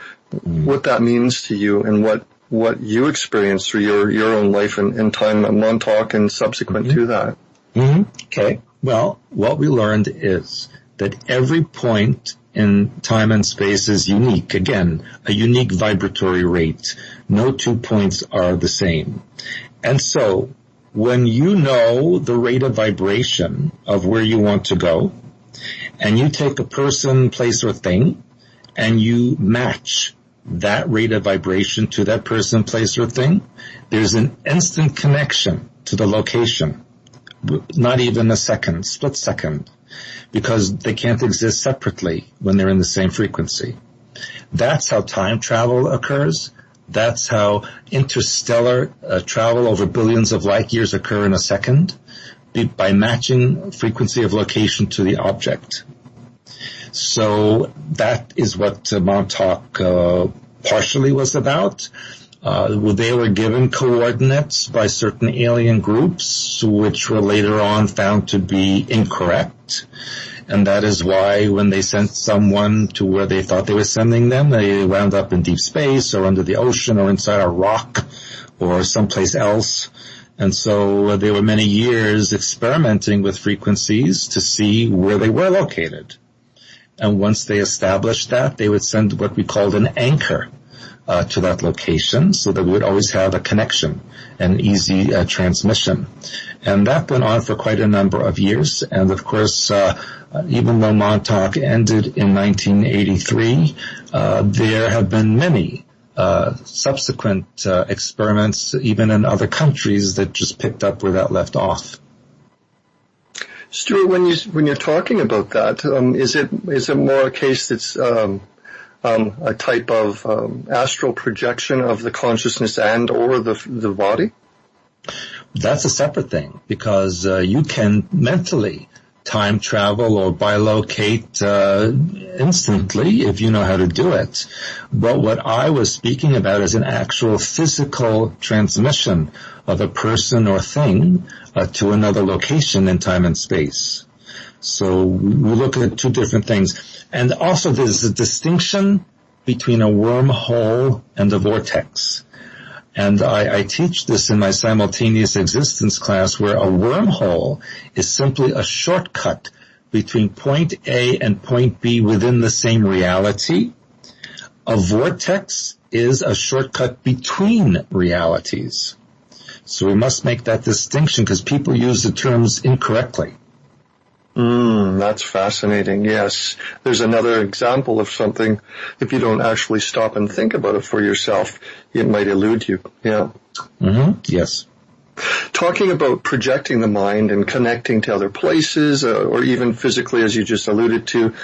what that means to you and what you experienced through your own life and time at Montauk and subsequent to that. Okay. Well, what we learned is that every point in time and space is unique. Again, a unique vibratory rate. No 2 points are the same. And so, when you know the rate of vibration of where you want to go, and you take a person, place, or thing, and you match that rate of vibration to that person, place, or thing, there's an instant connection to the location. Not even a second, split second, because they can't exist separately when they're in the same frequency. That's how time travel occurs. That's how interstellar travel over billions of light years occur in a second, by matching frequency of location to the object. So that is what Montauk partially was about. They were given coordinates by certain alien groups, which were later on found to be incorrect. And that is why when they sent someone to where they thought they were sending them, they wound up in deep space or under the ocean or inside a rock or someplace else. And so there were many years experimenting with frequencies to see where they were located. And once they established that, they would send what we called an anchor to that location, so that we would always have a connection and easy transmission. And that went on for quite a number of years. And of course, even though Montauk ended in 1983, there have been many subsequent experiments, even in other countries, that just picked up where that left off. Stewart, when you're talking about that, is it more a case that's a type of astral projection of the consciousness and or the body? That's a separate thing, because you can mentally time travel or bilocate instantly if you know how to do it. But what I was speaking about is an actual physical transmission of a person or thing to another location in time and space. So we look at two different things. And also there's a distinction between a wormhole and a vortex. And I teach this in my simultaneous existence class, where a wormhole is simply a shortcut between point A and point B within the same reality. A vortex is a shortcut between realities. So we must make that distinction, because people use the terms incorrectly. That's fascinating. Yes. There's another example of something, if you don't actually stop and think about it for yourself, it might elude you. Yeah. Yes. Talking about projecting the mind and connecting to other places, or even physically, as you just alluded to,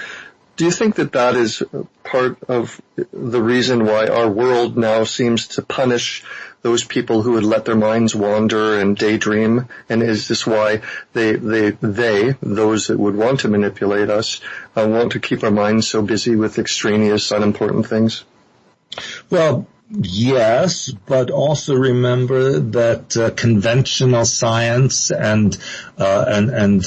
do you think that is part of the reason why our world now seems to punish those people who would let their minds wander and daydream? And is this why those that would want to manipulate us, want to keep our minds so busy with extraneous, unimportant things? Well, yes, but also remember that conventional science and other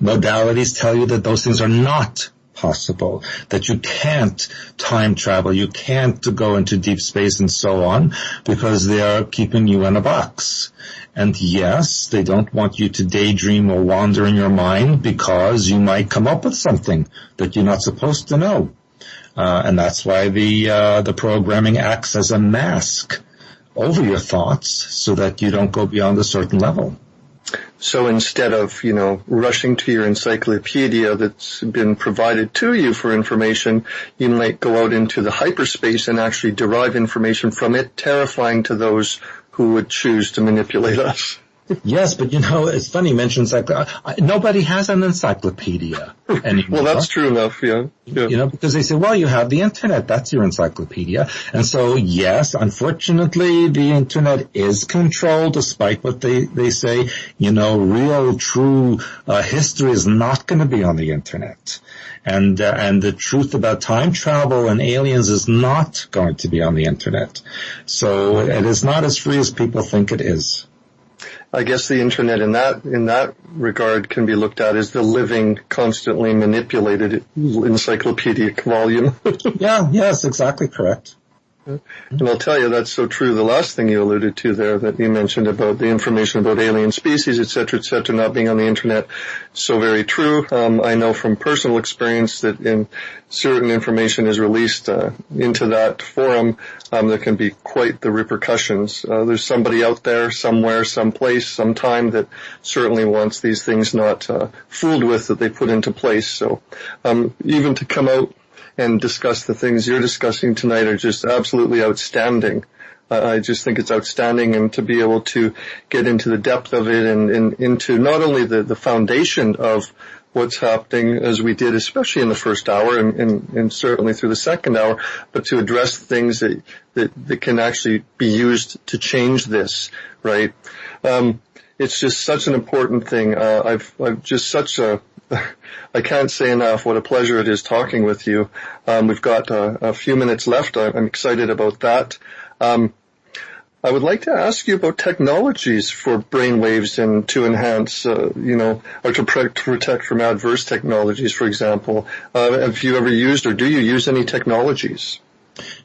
modalities tell you that those things are not possible, that you can't time travel, you can't go into deep space and so on, because they are keeping you in a box. And yes, they don't want you to daydream or wander in your mind, because you might come up with something that you're not supposed to know. And that's why the programming acts as a mask over your thoughts, so that you don't go beyond a certain level. So instead of, rushing to your encyclopedia that's been provided to you for information, you might go out into the hyperspace and actually derive information from it, terrifying to those who would choose to manipulate us. Yes, but it's funny you mention nobody has an encyclopedia anymore. Well, that's true enough, yeah. Because they say, well, you have the internet, that's your encyclopedia. And so, yes, unfortunately, the internet is controlled, despite what they say. Real, true history is not going to be on the internet. And the truth about time travel and aliens is not going to be on the internet. So it is not as free as people think it is. I guess the internet in that regard can be looked at as the living, constantly manipulated encyclopedic volume. Yes, exactly correct. And I'll tell you, that's so true. The last thing you alluded to there that you mentioned about the information about alien species, et cetera, not being on the internet, so very true. I know from personal experience that in certain information is released into that forum, there can be quite the repercussions. There's somebody out there, somewhere, someplace, sometime that certainly wants these things not fooled with that they put into place. So even to come out and discuss the things you're discussing tonight are just absolutely outstanding. I just think it's outstanding, and to be able to get into the depth of it and into not only the foundation of what's happening as we did, especially in the first hour and certainly through the second hour, but to address things that can actually be used to change this, right? It's just such an important thing. I've just such I can't say enough what a pleasure it is talking with you. We've got a few minutes left. I'm excited about that. I would like to ask you about technologies for brainwaves and to enhance, or to protect from adverse technologies, for example. Have you ever used or do you use any technologies?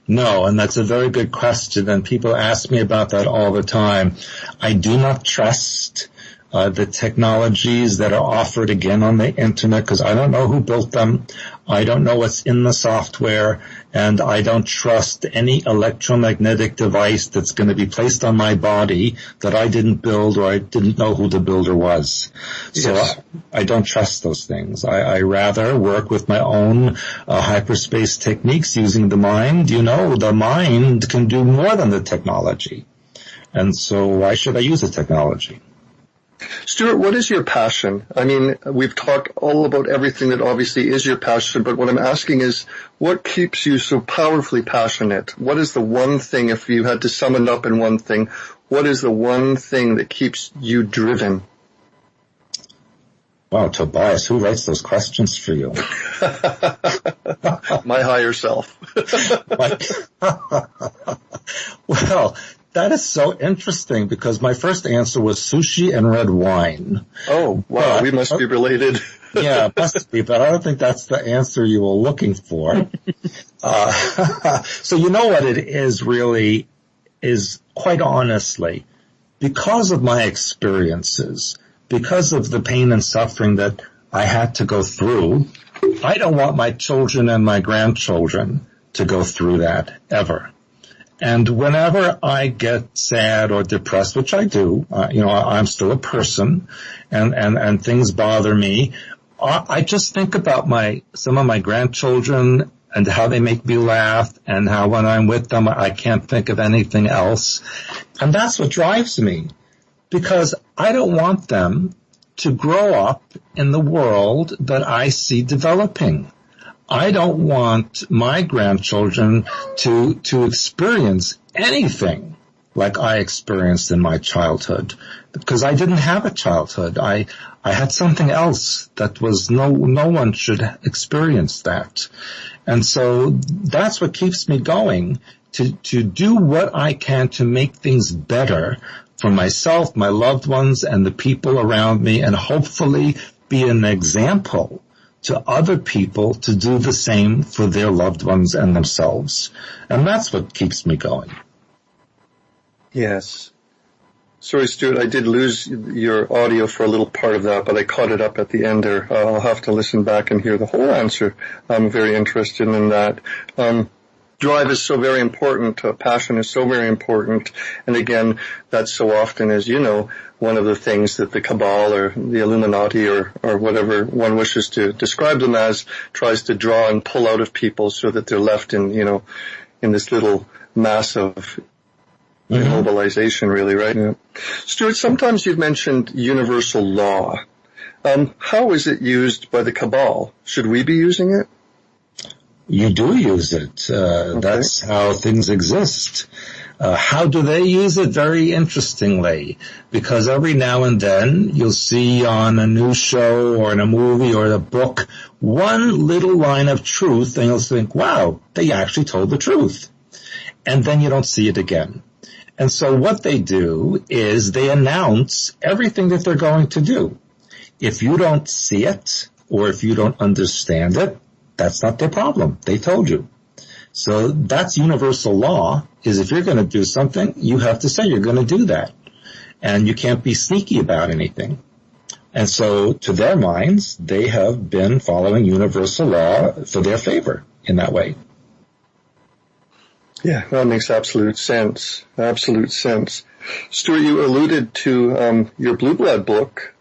No, and that's a very good question, and people ask me about that all the time. I do not trust the technologies that are offered again on the internet, because I don't know who built them. I don't know what's in the software, and I don't trust any electromagnetic device that's going to be placed on my body that I didn't build or I didn't know who the builder was. So yes. I don't trust those things. I rather work with my own hyperspace techniques using the mind. The mind can do more than the technology. And so why should I use the technology? Stewart, what is your passion? I mean, we've talked all about everything that obviously is your passion, but what I'm asking is, what keeps you so powerfully passionate? What is the one thing, if you had to sum it up in one thing, what is the one thing that keeps you driven? Wow, Tobias, who writes those questions for you? My higher self. Well, that is so interesting, because my first answer was sushi and red wine. Oh, wow, we must be related. Yeah, must be, but I don't think that's the answer you were looking for. So you know what it is really, is quite honestly, because of my experiences, because of the pain and suffering that I had to go through, I don't want my children and my grandchildren to go through that ever. And whenever I get sad or depressed, which I do, I'm still a person, and things bother me, I just think about some of my grandchildren and how they make me laugh, and how when I'm with them, I can't think of anything else. And that's what drives me, because I don't want them to grow up in the world that I see developing. I don't want my grandchildren to experience anything like I experienced in my childhood, because I didn't have a childhood. I had something else that was no one should experience that. And so that's what keeps me going, to do what I can to make things better for myself, my loved ones, and the people around me, and hopefully be an example to other people to do the same for their loved ones and themselves. And that's what keeps me going. Yes. Sorry, Stewart, I did lose your audio for a little part of that, but I caught it up at the end there. I'll have to listen back and hear the whole answer. I'm very interested in that. Drive is so very important. Passion is so very important. And again, that's so often, as you know, one of the things that the cabal or the Illuminati or whatever one wishes to describe them as tries to draw and pull out of people, so that they're left in this little mass of Mobilization, really, right? Yeah. Stewart, sometimes you've mentioned universal law. How is it used by the cabal? Should we be using it? You do use it. Okay. That's how things exist. How do they use it? Very interestingly, because every now and then you'll see on a news show or in a movie or a book one little line of truth, and you'll think, wow, they actually told the truth. And then you don't see it again. And so what they do is they announce everything that they're going to do. If you don't see it or if you don't understand it, that's not their problem. They told you. So that's universal law, is if you're going to do something, you have to say you're going to do that. And you can't be sneaky about anything. And so to their minds, they have been following universal law for their favor in that way. Yeah, that makes absolute sense. Absolute sense. Stewart, you alluded to your Blue Blood book.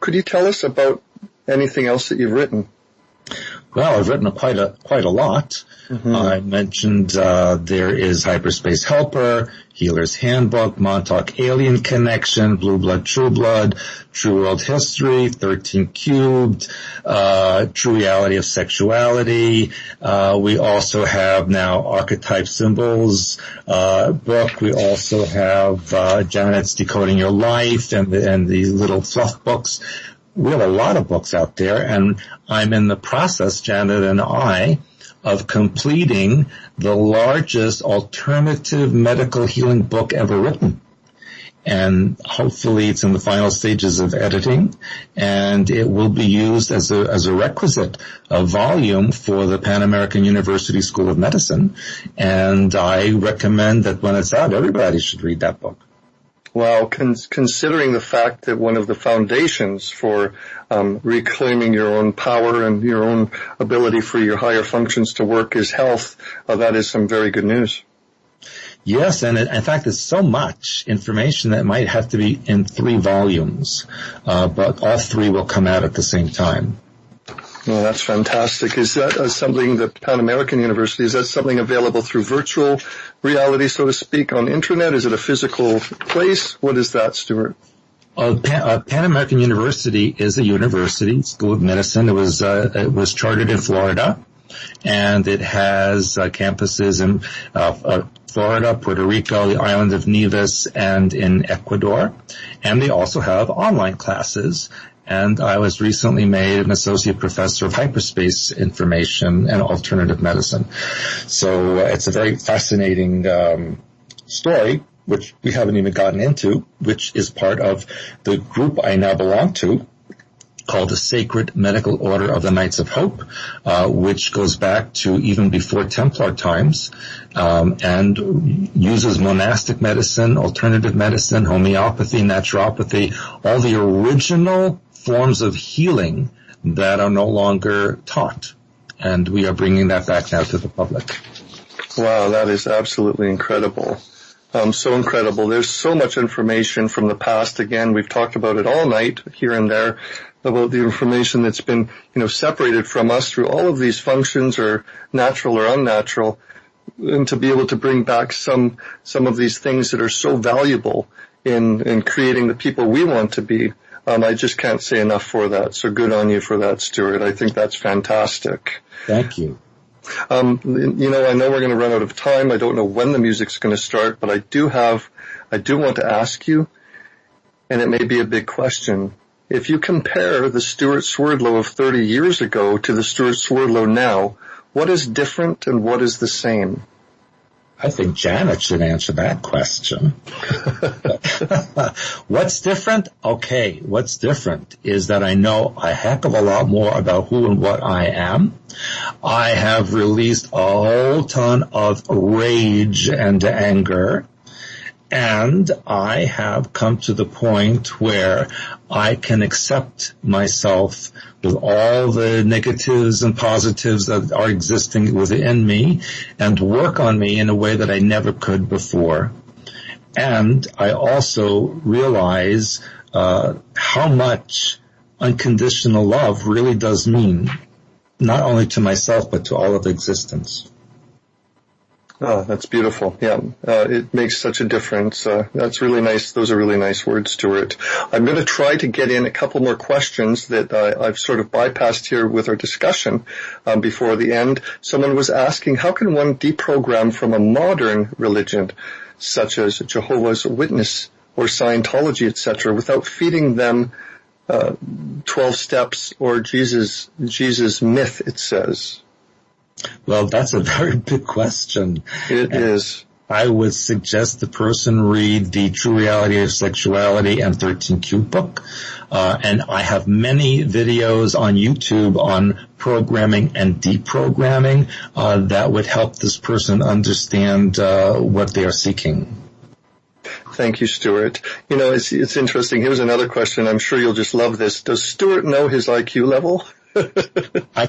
Could you tell us about anything else that you've written? Well, I've written quite a lot. Mm-hmm. I mentioned there is Hyperspace Helper, Healer's Handbook, Montauk Alien Connection, Blue Blood, True World History, 13 Cubed, True Reality of Sexuality. We also have now Archetype Symbols book. We also have Janet's Decoding Your Life and the little fluff books. We have a lot of books out there, and I'm in the process, Janet and I, of completing the largest alternative medical healing book ever written. And hopefully it's in the final stages of editing, and it will be used as a requisite, a volume for the Pan American University School of Medicine. And I recommend that when it's out, everybody should read that book. Well, considering the fact that one of the foundations for reclaiming your own power and your own ability for your higher functions to work is health, that is some very good news. Yes, and in fact, it's so much information that might have to be in 3 volumes, but all 3 will come out at the same time. Well, that's fantastic. Is that something that Pan American University, is that something available through virtual reality, so to speak, on internet? Is it a physical place? What is that, Stewart? Pan American University is a university, School of Medicine. It was chartered in Florida, and it has campuses in Florida, Puerto Rico, the island of Nevis, and in Ecuador. And they also have online classes. And I was recently made an associate professor of hyperspace information and alternative medicine. So it's a very fascinating story, which we haven't even gotten into, which is part of the group I now belong to, called the Sacred Medical Order of the Knights of Hope, which goes back to even before Templar times, and uses monastic medicine, alternative medicine, homeopathy, naturopathy, all the original forms of healing that are no longer taught. And we are bringing that back now to the public. Wow, that is absolutely incredible. So incredible. There's so much information from the past. Again, we've talked about it all night here and there, about the information that's been, separated from us through all of these functions, or natural or unnatural, and to be able to bring back some of these things that are so valuable in creating the people we want to be. I just can't say enough for that. So good on you for that, Stewart. I think that's fantastic. Thank you. I know we're going to run out of time. I don't know when the music's going to start, but I do want to ask you, and it may be a big question. If you compare the Stewart Swerdlow of 30 years ago to the Stewart Swerdlow now, what is different and what is the same? I think Janet should answer that question. What's different? Okay, what's different is that I know a heck of a lot more about who and what I am. I have released a whole ton of rage and anger, and I have come to the point where I can accept myself with all the negatives and positives that are existing within me and work on me in a way that I never could before. And I also realize how much unconditional love really does mean, not only to myself, but to all of existence. Oh, that's beautiful. Yeah, it makes such a difference. That's really nice. Those are really nice words, Stewart. I'm going to try to get in a couple more questions that I've sort of bypassed here with our discussion before the end. Someone was asking, how can one deprogram from a modern religion, such as Jehovah's Witness or Scientology, etc., without feeding them 12 steps or Jesus myth, it says? Well, that's a very big question. It is. I would suggest the person read The True Reality of Sexuality and 13Q book. And I have many videos on YouTube on programming and deprogramming that would help this person understand what they are seeking. Thank you, Stewart. You know, it's interesting. Here's another question. I'm sure you'll just love this. Does Stewart know his IQ level? I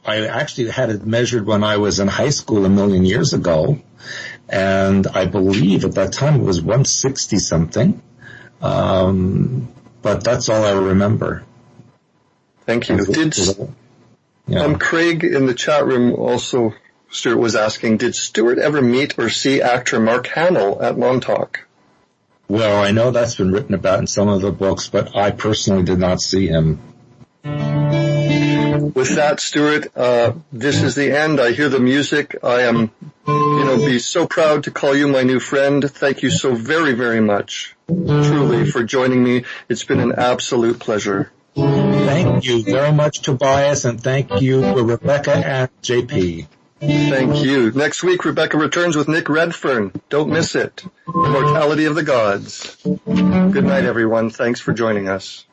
actually had it measured when I was in high school a million years ago, and I believe at that time it was 160 something. But that's all I remember. Thank you. Craig in the chat room also, Stewart was asking, did Stewart ever meet or see actor Mark Hamill at Montauk? Well, I know that's been written about in some of the books, but I personally did not see him. With that, Stewart, this is the end. I hear the music. I am, be so proud to call you my new friend. Thank you so very, very much, truly, for joining me. It's been an absolute pleasure. Thank you very much, Tobias, and thank you for Rebecca and JP. Thank you. Next week, Rebecca returns with Nick Redfern. Don't miss it. Immortality of the Gods. Good night, everyone. Thanks for joining us.